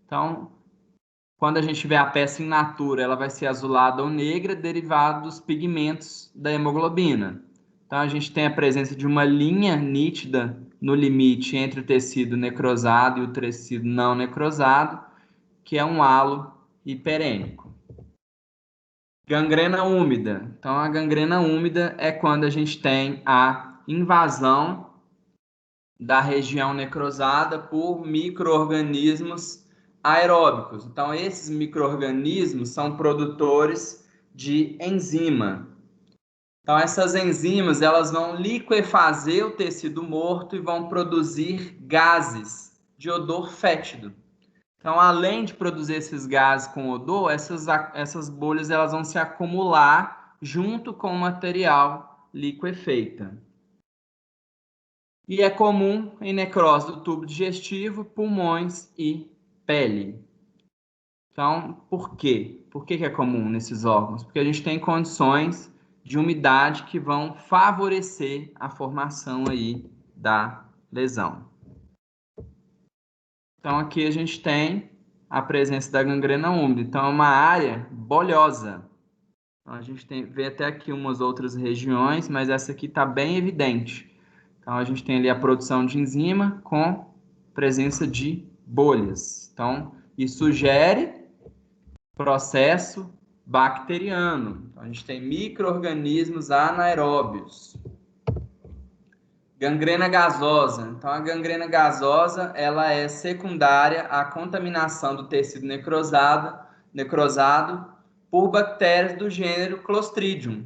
[SPEAKER 1] Então, quando a gente vê a peça in natura, ela vai ser azulada ou negra, derivado dos pigmentos da hemoglobina. Então, a gente tem a presença de uma linha nítida no limite entre o tecido necrosado e o tecido não necrosado, que é um halo hiperêmico. Gangrena úmida. Então, a gangrena úmida é quando a gente tem a invasão da região necrosada por micro-organismos aeróbicos. Então, esses micro-organismos são produtores de enzima. Então, essas enzimas elas vão liquefazer o tecido morto e vão produzir gases de odor fétido. Então, além de produzir esses gases com odor, essas bolhas elas vão se acumular junto com o material liquefeita. E é comum em necrose do tubo digestivo, pulmões e pele. Então, por quê? Por que é comum nesses órgãos? Porque a gente tem condições de umidade que vão favorecer a formação aí da lesão. Então, aqui a gente tem a presença da gangrena úmida. Então, é uma área bolhosa. Então, a gente vê até aqui umas outras regiões, mas essa aqui está bem evidente. Então, a gente tem ali a produção de enzima com presença de bolhas. Então, isso sugere processo bacteriano. Então, a gente tem micro-organismos anaeróbios. Gangrena gasosa. Então, a gangrena gasosa, ela é secundária à contaminação do tecido necrosado por bactérias do gênero Clostridium.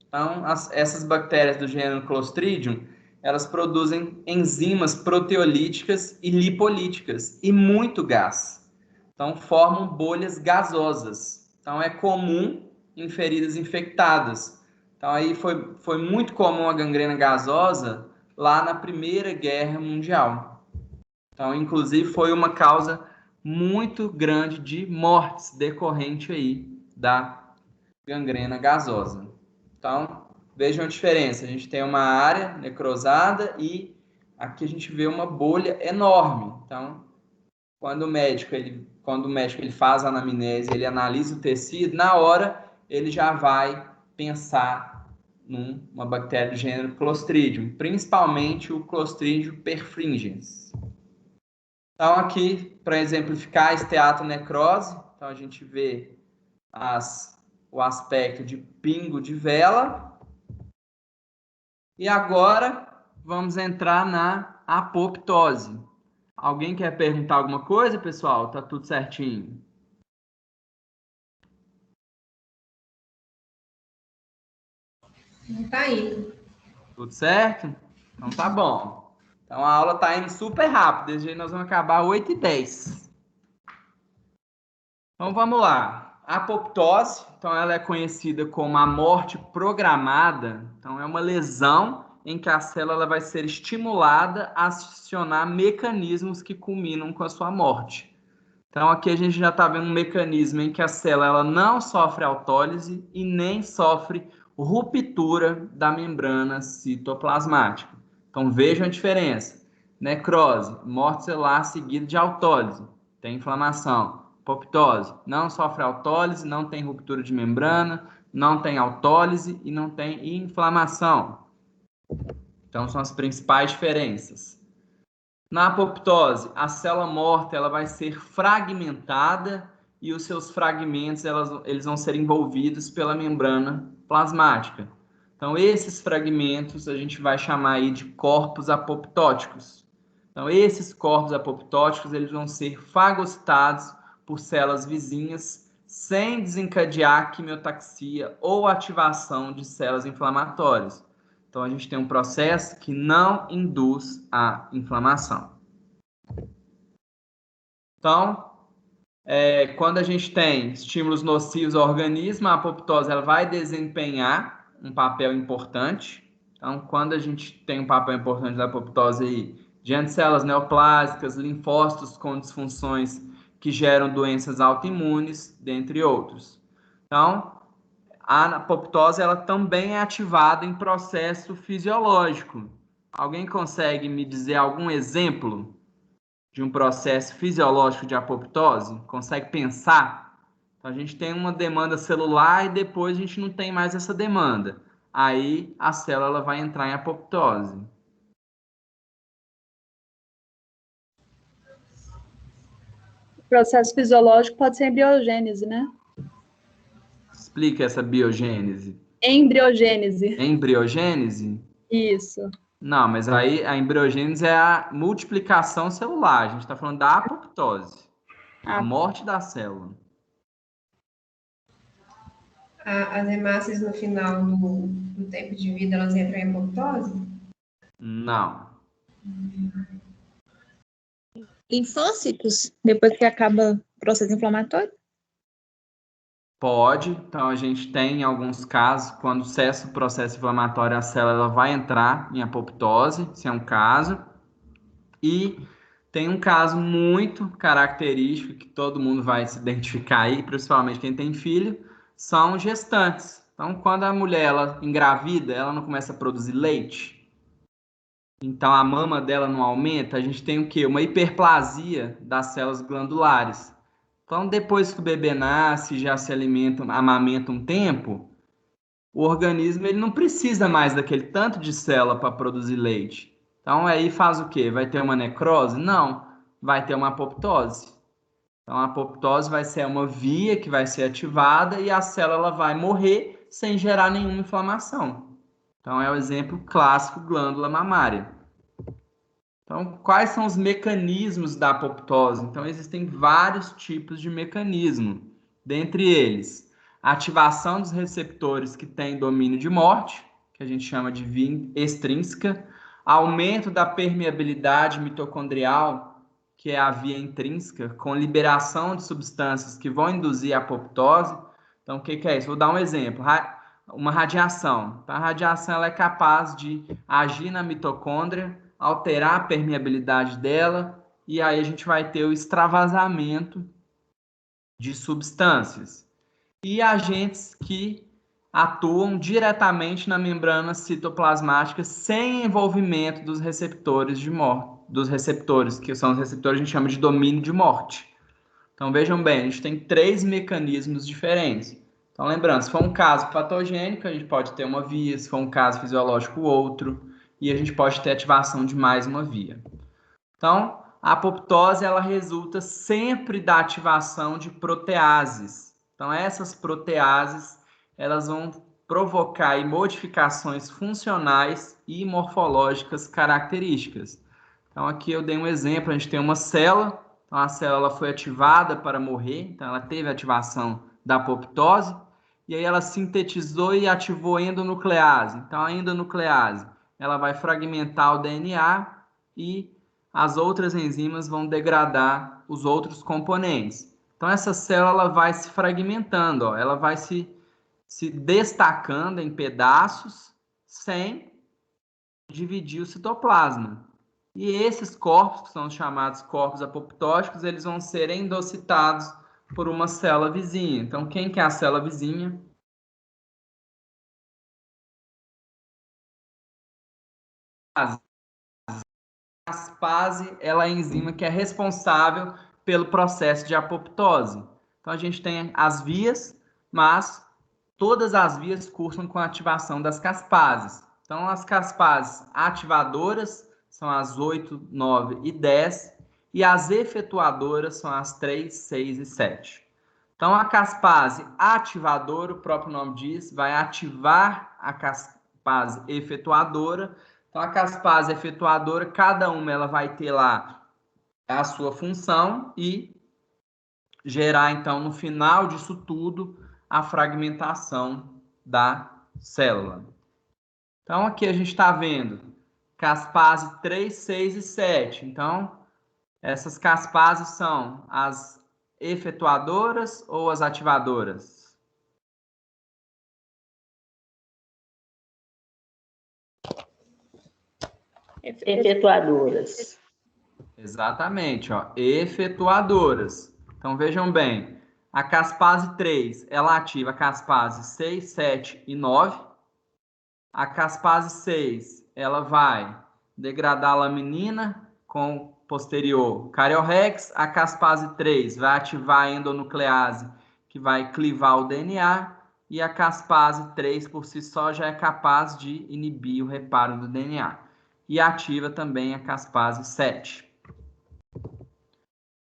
[SPEAKER 1] Então, essas bactérias do gênero Clostridium, elas produzem enzimas proteolíticas e lipolíticas e muito gás. Então, formam bolhas gasosas. Então, é comum em feridas infectadas. Então, aí foi muito comum a gangrena gasosa lá na Primeira Guerra Mundial. Então, inclusive, foi uma causa muito grande de mortes decorrente aí da gangrena gasosa. Então, vejam a diferença. A gente tem uma área necrosada e aqui a gente vê uma bolha enorme. Então, quando o médico ele faz a anamnese, ele analisa o tecido, na hora ele já vai pensar numa bactéria do gênero Clostridium, principalmente o Clostridium perfringens. Então, aqui, para exemplificar a esteatonecrose, então a gente vê o aspecto de pingo de vela. E agora, vamos entrar na apoptose. Alguém quer perguntar alguma coisa, pessoal? Tá tudo certinho?
[SPEAKER 8] Não tá indo.
[SPEAKER 1] Tudo certo? Então tá bom. Então a aula tá indo super rápido. Desde aí nós vamos acabar 8h10. Então vamos lá. A apoptose, então ela é conhecida como a morte programada. Então é uma lesão em que a célula vai ser estimulada a acionar mecanismos que culminam com a sua morte. Então aqui a gente já está vendo um mecanismo em que a célula ela não sofre autólise e nem sofre ruptura da membrana citoplasmática. Então vejam a diferença. Necrose, morte celular seguida de autólise, tem inflamação. Apoptose, não sofre autólise, não tem ruptura de membrana, não tem autólise e não tem inflamação. Então são as principais diferenças. Na apoptose, a célula morta ela vai ser fragmentada e os seus fragmentos eles vão ser envolvidos pela membrana plasmática. Então, esses fragmentos a gente vai chamar aí de corpos apoptóticos. Então, esses corpos apoptóticos eles vão ser fagocitados por células vizinhas sem desencadear quimiotaxia ou ativação de células inflamatórias. Então, a gente tem um processo que não induz a inflamação. Então, quando a gente tem estímulos nocivos ao organismo, a apoptose ela vai desempenhar um papel importante. Então, quando a gente tem um papel importante da apoptose aí, diante de células neoplásicas, linfócitos com disfunções que geram doenças autoimunes, dentre outros. Então, a apoptose ela também é ativada em processo fisiológico. Alguém consegue me dizer algum exemplo de um processo fisiológico de apoptose? Consegue pensar? Então, a gente tem uma demanda celular e depois a gente não tem mais essa demanda. Aí a célula vai entrar em apoptose.
[SPEAKER 3] O processo fisiológico pode ser embriogênese, né?
[SPEAKER 1] Explica essa biogênese.
[SPEAKER 3] Embriogênese.
[SPEAKER 1] Embriogênese?
[SPEAKER 3] Isso.
[SPEAKER 1] Não, mas aí a embriogênese é a multiplicação celular. A gente está falando da apoptose. A morte da célula.
[SPEAKER 8] As hemácias no final do tempo de vida, elas entram em apoptose?
[SPEAKER 1] Não.
[SPEAKER 9] Linfócitos, depois que acaba o processo inflamatório?
[SPEAKER 1] Pode. Então, a gente tem, em alguns casos, quando cessa o processo inflamatório, a célula vai entrar em apoptose, se é um caso. E tem um caso muito característico, que todo mundo vai se identificar aí, principalmente quem tem filho, são gestantes. Então, quando a mulher ela engravida, ela não começa a produzir leite. Então, a mama dela não aumenta. A gente tem o quê? Uma hiperplasia das células glandulares. Então, depois que o bebê nasce, já se alimenta, amamenta um tempo, o organismo ele não precisa mais daquele tanto de célula para produzir leite. Então, aí faz o quê? Vai ter uma necrose? Não, vai ter uma apoptose. Então, a apoptose vai ser uma via que vai ser ativada e a célula vai morrer sem gerar nenhuma inflamação. Então, é o exemplo clássico glândula mamária. Então, quais são os mecanismos da apoptose? Então, existem vários tipos de mecanismo. Dentre eles, a ativação dos receptores que têm domínio de morte, que a gente chama de via extrínseca, aumento da permeabilidade mitocondrial, que é a via intrínseca, com liberação de substâncias que vão induzir a apoptose. Então, o que é isso? Vou dar um exemplo. Uma radiação. Então, a radiação ela é capaz de agir na mitocôndria, alterar a permeabilidade dela, e aí a gente vai ter o extravasamento de substâncias. E agentes que atuam diretamente na membrana citoplasmática sem envolvimento dos receptores de morte, dos receptores, que são os receptores que a gente chama de domínio de morte. Então, vejam bem, a gente tem 3 mecanismos diferentes. Então, lembrando, se for um caso patogênico, a gente pode ter uma via, se for um caso fisiológico, outro, e a gente pode ter ativação de mais uma via. Então, a apoptose, ela resulta sempre da ativação de proteases. Então, essas proteases, elas vão provocar modificações funcionais e morfológicas características. Então, aqui eu dei um exemplo, a gente tem uma célula, então a célula foi ativada para morrer, então ela teve ativação da apoptose, e aí ela sintetizou e ativou a endonuclease. Então, a endonuclease, ela vai fragmentar o DNA e as outras enzimas vão degradar os outros componentes. Então, essa célula vai se fragmentando, ó, ela vai se destacando em pedaços sem dividir o citoplasma. E esses corpos, que são chamados corpos apoptóticos, eles vão ser endocitados por uma célula vizinha. Então, quem que é a célula vizinha? A caspase, ela é a enzima que é responsável pelo processo de apoptose. Então, a gente tem as vias, mas todas as vias cursam com a ativação das caspases. Então, as caspases ativadoras são as 8, 9 e 10, e as efetuadoras são as 3, 6 e 7. Então, a caspase ativadora, o próprio nome diz, vai ativar a caspase efetuadora. Então, a caspase efetuadora, cada uma ela vai ter lá a sua função e gerar, então, no final disso tudo, a fragmentação da célula. Então, aqui a gente está vendo caspase 3, 6 e 7. Então, essas caspases são as efetuadoras ou as ativadoras?
[SPEAKER 10] Efetuadoras.
[SPEAKER 1] Exatamente, ó, efetuadoras. Então, vejam bem, a caspase 3, ela ativa a caspase 6, 7 e 9. A caspase 6, ela vai degradar a laminina com posterior cariorrex. A caspase 3 vai ativar a endonuclease, que vai clivar o DNA. E a caspase 3, por si só, já é capaz de inibir o reparo do DNA. E ativa também a caspase 7.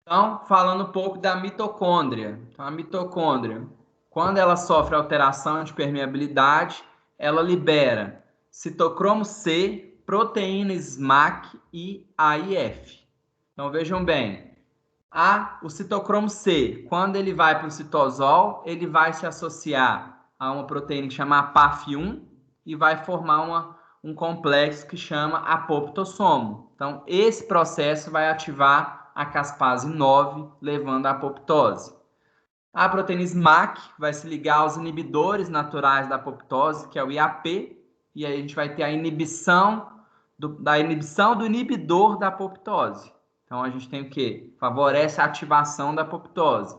[SPEAKER 1] Então, falando um pouco da mitocôndria. Então, a mitocôndria, quando ela sofre alteração de permeabilidade, ela libera citocromo C, proteína SMAC e AIF. Então, vejam bem, o citocromo C, quando ele vai para o citosol, ele vai se associar a uma proteína que chama PAF1 e vai formar um complexo que chama apoptossomo. Então, esse processo vai ativar a caspase 9, levando à apoptose. A proteína SMAC vai se ligar aos inibidores naturais da apoptose, que é o IAP, e aí a gente vai ter a inibição do inibidor da apoptose. Então, a gente tem o quê? Favorece a ativação da apoptose.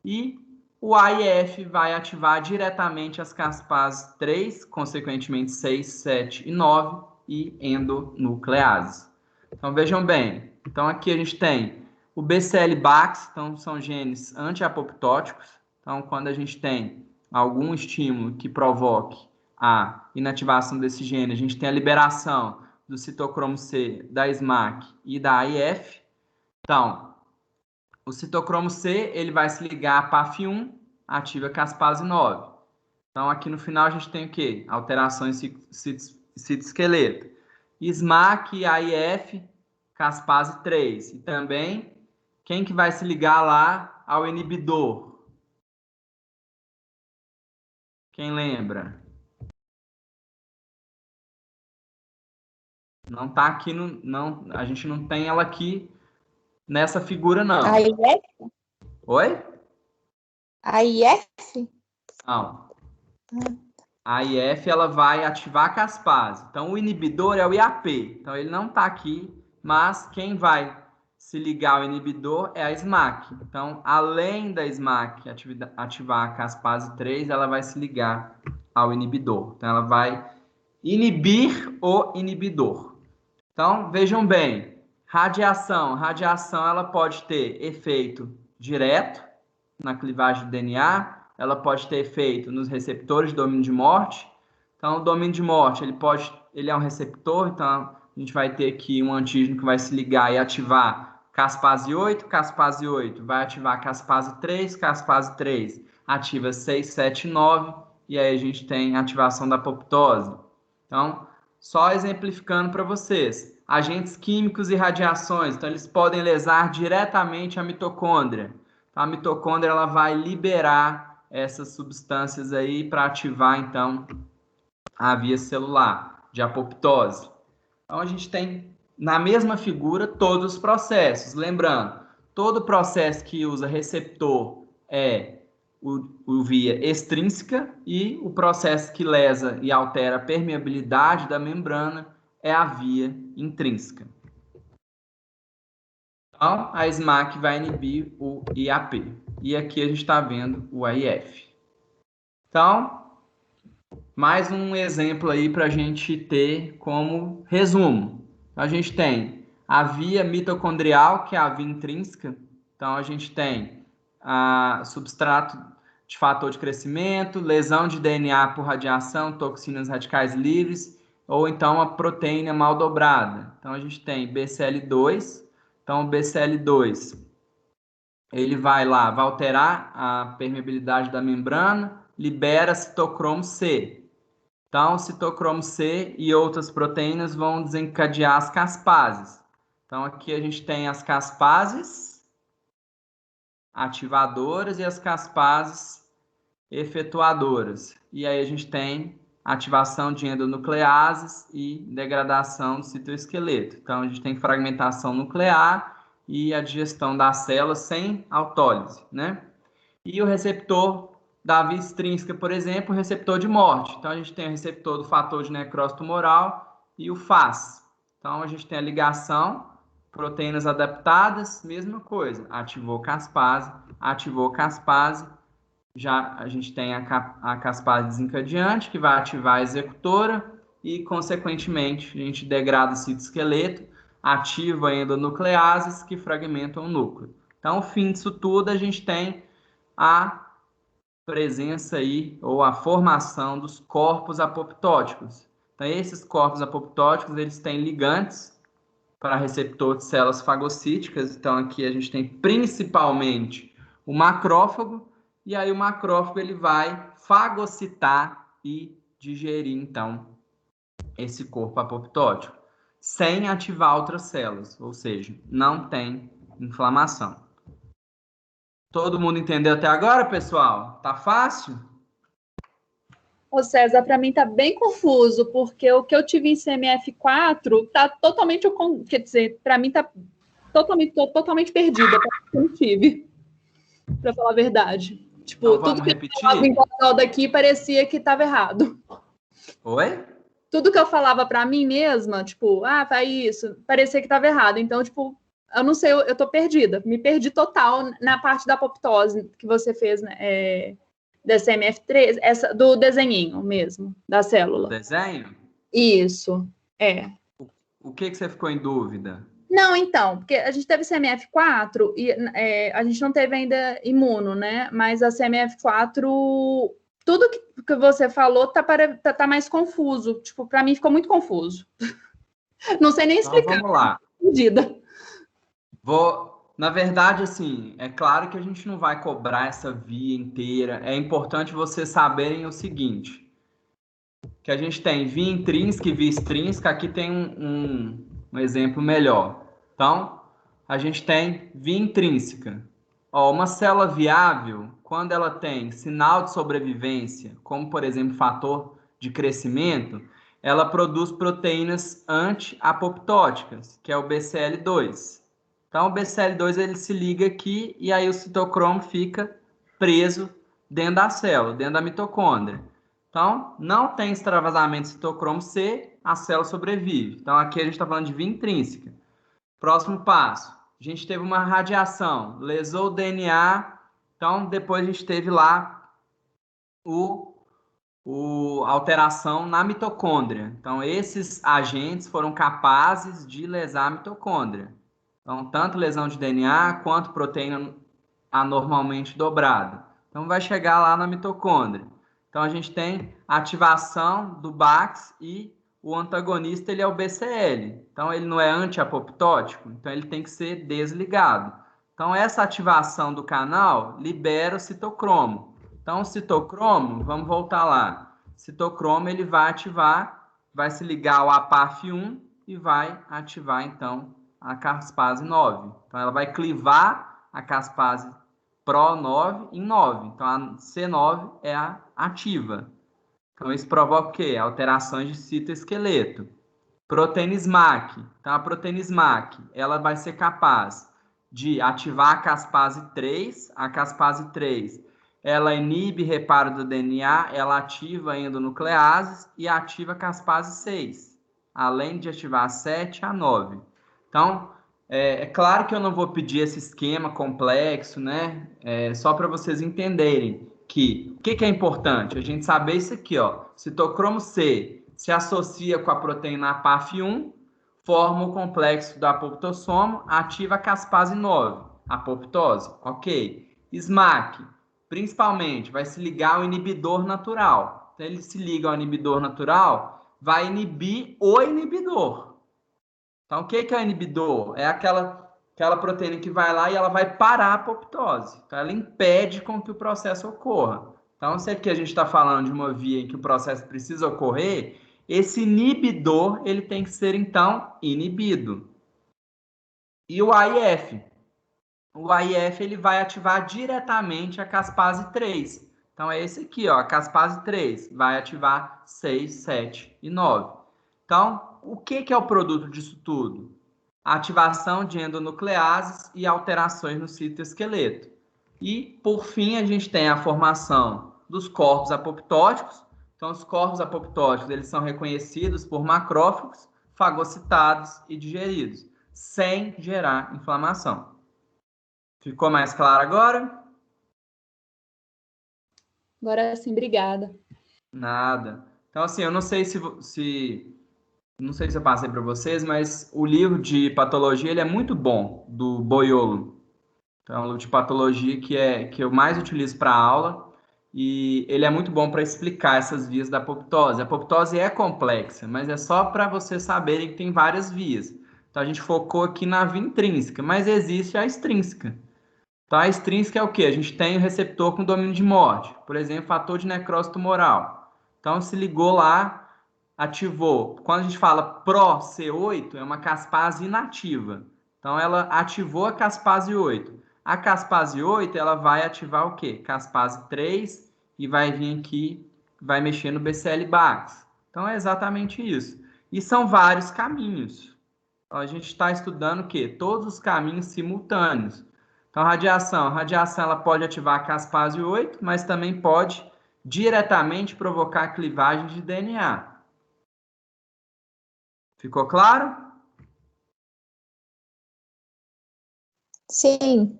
[SPEAKER 1] E o AIF vai ativar diretamente as caspases 3, consequentemente 6, 7 e 9, e endonuclease. Então, vejam bem. Então, aqui a gente tem O BCL-BAX, então, são genes antiapoptóticos. Então, quando a gente tem algum estímulo que provoque a inativação desse gene, a gente tem a liberação do citocromo C, da SMAC e da AIF. Então, o citocromo C, ele vai se ligar a PAF1, ativa caspase 9. Então, aqui no final a gente tem o quê? Alterações citoesqueleto. SMAC e AIF, caspase 3. E também, quem que vai se ligar lá ao inibidor? Quem lembra? Não tá aqui, não, a gente não tem ela aqui nessa figura, não.
[SPEAKER 7] A IF?
[SPEAKER 1] Oi?
[SPEAKER 7] A IF?
[SPEAKER 1] Não. A IF, ela vai ativar a caspase. Então, o inibidor é o IAP. Então, ele não está aqui, mas quem vai se ligar ao inibidor é a SMAC. Então, além da SMAC ativar a caspase 3, ela vai se ligar ao inibidor. Então, ela vai inibir o inibidor. Então, vejam bem, radiação. Radiação, ela pode ter efeito direto na clivagem do DNA, ela pode ter efeito nos receptores de domínio de morte. Então, o domínio de morte, ele é um receptor, então a gente vai ter aqui um antígeno que vai se ligar e ativar caspase 8 vai ativar caspase 3 ativa 6, 7, 9, e aí a gente tem ativação da apoptose. Então, só exemplificando para vocês, agentes químicos e radiações, então eles podem lesar diretamente a mitocôndria. A mitocôndria, ela vai liberar essas substâncias aí para ativar, então, a via celular de apoptose. Então, a gente tem, na mesma figura, todos os processos. Lembrando, todo processo que usa receptor é o via extrínseca e o processo que lesa e altera a permeabilidade da membrana é a via intrínseca. Então, a SMAC vai inibir o IAP. E aqui a gente está vendo o AIF. Então, mais um exemplo aí para a gente ter como resumo. A gente tem a via mitocondrial, que é a via intrínseca. Então, a gente tem substrato de fator de crescimento, lesão de DNA por radiação, toxinas radicais livres, ou então a proteína mal dobrada. Então, a gente tem BCL2. Então, o BCL2, ele vai alterar a permeabilidade da membrana, libera citocromo C. Então, o citocromo C e outras proteínas vão desencadear as caspases. Então, aqui a gente tem as caspases ativadoras e as caspases efetuadoras. E aí a gente tem ativação de endonucleases e degradação do citoesqueleto. Então, a gente tem fragmentação nuclear e a digestão das células sem autólise, né? E o receptor da via extrínseca, por exemplo, o receptor de morte. Então, a gente tem o receptor do fator de necrose tumoral e o FAS. Então, a gente tem a ligação, proteínas adaptadas, mesma coisa. Ativou caspase, já a gente tem a caspase desencadeante, que vai ativar a executora e, consequentemente, a gente degrada o citoesqueleto, ativa endonucleases que fragmentam o núcleo. Então, o fim disso tudo, a gente tem a presença aí, ou a formação dos corpos apoptóticos. Então, esses corpos apoptóticos, eles têm ligantes para receptor de células fagocíticas. Então, aqui a gente tem principalmente o macrófago, e aí o macrófago ele vai fagocitar e digerir, então, esse corpo apoptótico, sem ativar outras células, ou seja, não tem inflamação. Todo mundo entendeu até agora, pessoal? Tá fácil?
[SPEAKER 3] Ô César, para mim tá bem confuso, porque o que eu tive em CMF4 tá totalmente, quer dizer, para mim tá totalmente perdida, porque eu não tive, para falar a verdade. Tipo,
[SPEAKER 1] então,
[SPEAKER 3] tudo que eu falava em voz alta aqui parecia que estava errado.
[SPEAKER 1] Oi?
[SPEAKER 3] Tudo que eu falava para mim mesma, tipo, faz isso, parecia que estava errado. Então, tipo, eu não sei, eu tô perdida. Me perdi total na parte da apoptose que você fez, né? Da CMF3, essa do desenhinho mesmo, da célula.
[SPEAKER 1] Desenho?
[SPEAKER 3] Isso,
[SPEAKER 1] O que você ficou em dúvida?
[SPEAKER 3] Não, então, porque a gente teve CMF4 e a gente não teve ainda imuno, né? Mas a CMF4, tudo que você falou tá mais confuso. Tipo, para mim ficou muito confuso. Não sei nem explicar.
[SPEAKER 1] Então, vamos lá.
[SPEAKER 3] Perdida.
[SPEAKER 1] Na verdade, assim, é claro que a gente não vai cobrar essa via inteira. É importante vocês saberem o seguinte, que a gente tem via intrínseca e via extrínseca. Aqui tem um exemplo melhor. Então, a gente tem via intrínseca. Ó, uma célula viável, quando ela tem sinal de sobrevivência, como, por exemplo, fator de crescimento, ela produz proteínas anti-apoptóticas, que é o BCL2. Então, o BCL2 ele se liga aqui e aí o citocromo fica preso dentro da célula, dentro da mitocôndria. Então, não tem extravasamento de citocromo C, a célula sobrevive. Então, aqui a gente está falando de via intrínseca. Próximo passo. A gente teve uma radiação, lesou o DNA. Então, depois a gente teve lá a alteração na mitocôndria. Então, esses agentes foram capazes de lesar a mitocôndria. Então, tanto lesão de DNA quanto proteína anormalmente dobrada. Então, vai chegar lá na mitocôndria. Então, a gente tem a ativação do BAX e o antagonista ele é o BCL. Então, ele não é anti-apoptótico, então ele tem que ser desligado. Então, essa ativação do canal libera o citocromo. Então, o citocromo, vamos voltar lá. O citocromo ele vai ativar, vai se ligar ao APAF1 e vai ativar, então, a caspase 9. Então, ela vai clivar a caspase PRO9 em 9. Então, a C9 é a ativa. Então, isso provoca o quê? Alterações de citoesqueleto. Proteína SMAC. Então, a proteína SMAC, ela vai ser capaz de ativar a caspase 3. A caspase 3, ela inibe reparo do DNA, ela ativa endonucleases e ativa a caspase 6, além de ativar a 7 e a 9. Então, é claro que eu não vou pedir esse esquema complexo, né? Só para vocês entenderem que o que é importante? A gente saber isso aqui, ó. Citocromo C se associa com a proteína APAF1, forma o complexo do apoptossomo, ativa a caspase 9, apoptose, ok. SMAC, principalmente, vai se ligar ao inibidor natural. Então, ele se liga ao inibidor natural, vai inibir o inibidor. Então, o que é o inibidor? É aquela proteína que vai lá e ela vai parar a apoptose. Então, ela impede com que o processo ocorra. Então, se aqui a gente está falando de uma via em que o processo precisa ocorrer, esse inibidor ele tem que ser, então, inibido. E o AIF? O AIF ele vai ativar diretamente a caspase 3. Então, é esse aqui, ó, a caspase 3. Vai ativar 6, 7 e 9. Então, o que é o produto disso tudo? A ativação de endonucleases e alterações no citoesqueleto. E, por fim, a gente tem a formação dos corpos apoptóticos. Então, os corpos apoptóticos eles são reconhecidos por macrófagos, fagocitados e digeridos, sem gerar inflamação. Ficou mais claro agora?
[SPEAKER 3] Agora sim, obrigada.
[SPEAKER 1] Nada. Então, assim, eu não sei se não sei se eu passei para vocês, mas o livro de patologia ele é muito bom, do Boiolo. Então, é um livro de patologia que eu mais utilizo para aula e ele é muito bom para explicar essas vias da apoptose. A apoptose é complexa, mas é só para vocês saberem que tem várias vias. Então, a gente focou aqui na via intrínseca, mas existe a extrínseca. Então, a extrínseca é o quê? A gente tem o receptor com domínio de morte, por exemplo, fator de necrose tumoral. Então, se ligou lá, ativou. Quando a gente fala pró-C8, é uma caspase inativa. Então, ela ativou a caspase 8. A caspase 8, ela vai ativar o quê? Caspase 3 e vai vir aqui, vai mexer no BCL-BAX. Então, é exatamente isso. E são vários caminhos. Então, a gente está estudando o quê? Todos os caminhos simultâneos. Então, a radiação ela pode ativar a caspase 8, mas também pode diretamente provocar clivagem de DNA. Ficou claro?
[SPEAKER 7] Sim.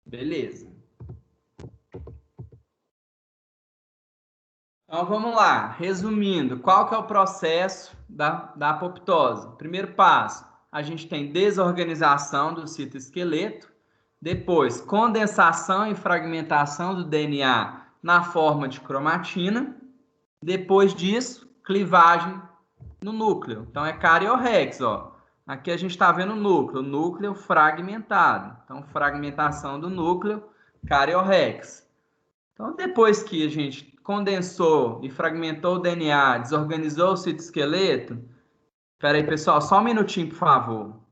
[SPEAKER 1] Beleza. Então, vamos lá. Resumindo, qual que é o processo da apoptose? Primeiro passo, a gente tem desorganização do citoesqueleto, depois condensação e fragmentação do DNA na forma de cromatina, depois disso, clivagem no núcleo. Então é cariorrex, ó. Aqui a gente está vendo o núcleo fragmentado. Então, fragmentação do núcleo, cariorrex. Então, depois que a gente condensou e fragmentou o DNA, desorganizou o citoesqueleto. Espera aí, pessoal, só um minutinho, por favor.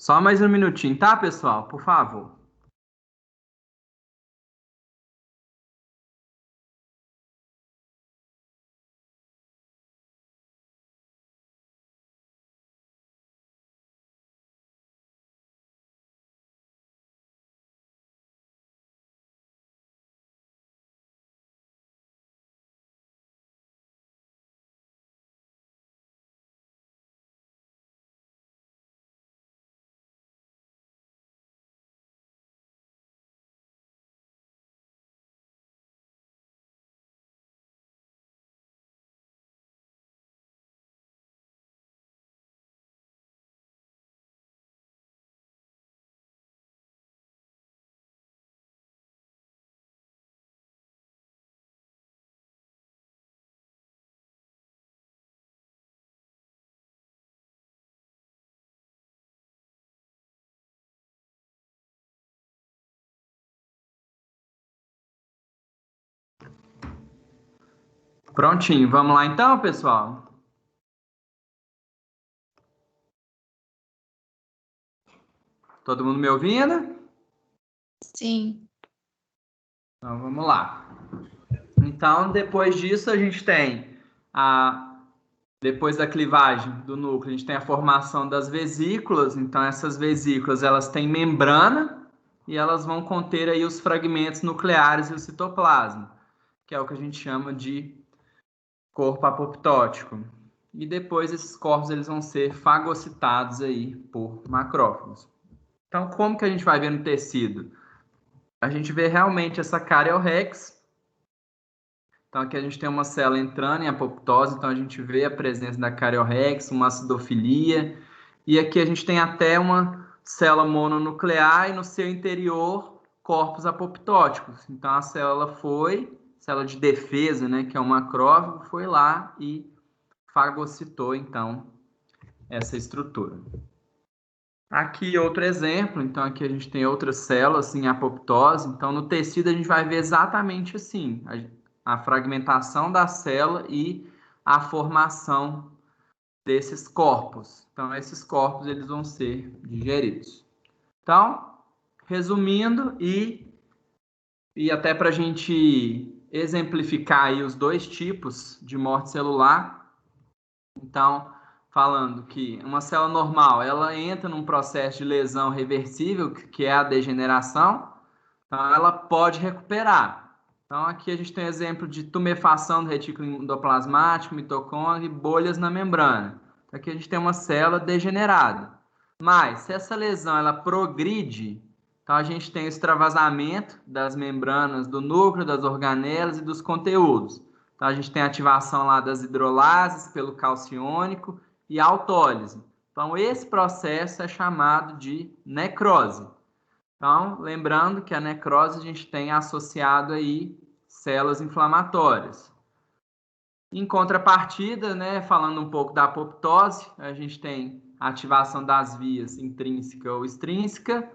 [SPEAKER 1] Só mais um minutinho, tá, pessoal? Por favor. Prontinho, vamos lá então, pessoal? Todo mundo me ouvindo?
[SPEAKER 9] Sim.
[SPEAKER 1] Então, vamos lá. Então, depois disso, a gente tem depois da clivagem do núcleo, a gente tem a formação das vesículas. Então, essas vesículas, elas têm membrana e elas vão conter aí os fragmentos nucleares e o citoplasma, que é o que a gente chama de corpo apoptótico. E depois esses corpos eles vão ser fagocitados aí por macrófagos. Então, como que a gente vai ver no tecido? A gente vê realmente essa cariorrex. Então, aqui a gente tem uma célula entrando em apoptose, então a gente vê a presença da cariorrex, uma acidofilia, e aqui a gente tem até uma célula mononuclear e no seu interior corpos apoptóticos. Então, a célula de defesa, né, que é um macrófago, foi lá e fagocitou, então, essa estrutura. Aqui outro exemplo, então aqui a gente tem outras células em apoptose, então no tecido a gente vai ver exatamente assim, a fragmentação da célula e a formação desses corpos. Então esses corpos eles vão ser digeridos. Então, resumindo e até para a gente exemplificar aí os dois tipos de morte celular, então falando que uma célula normal, ela entra num processo de lesão reversível, que é a degeneração, então ela pode recuperar. Então aqui a gente tem um exemplo de tumefação do retículo endoplasmático, mitocôndria e bolhas na membrana. Então, aqui a gente tem uma célula degenerada. Mas se essa lesão ela progride, então a gente tem o extravasamento das membranas do núcleo, das organelas e dos conteúdos. Então a gente tem a ativação lá das hidrolases pelo calciônico e a autólise. Então, esse processo é chamado de necrose. Então, lembrando que a necrose a gente tem associado aí células inflamatórias. Em contrapartida, né, falando um pouco da apoptose, a gente tem a ativação das vias intrínseca ou extrínseca,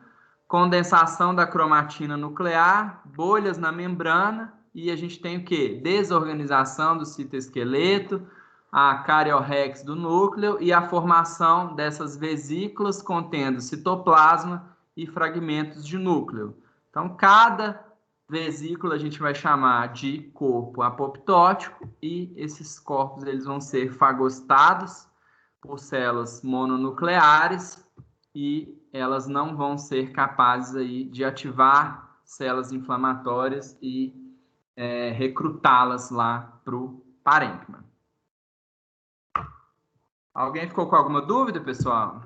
[SPEAKER 1] condensação da cromatina nuclear, bolhas na membrana, e a gente tem o quê? Desorganização do citoesqueleto, a cariorrex do núcleo e a formação dessas vesículas contendo citoplasma e fragmentos de núcleo. Então, cada vesícula a gente vai chamar de corpo apoptótico e esses corpos eles vão ser fagocitados por células mononucleares e elas não vão ser capazes aí de ativar células inflamatórias e recrutá-las lá para o parênquima. Alguém ficou com alguma dúvida, pessoal?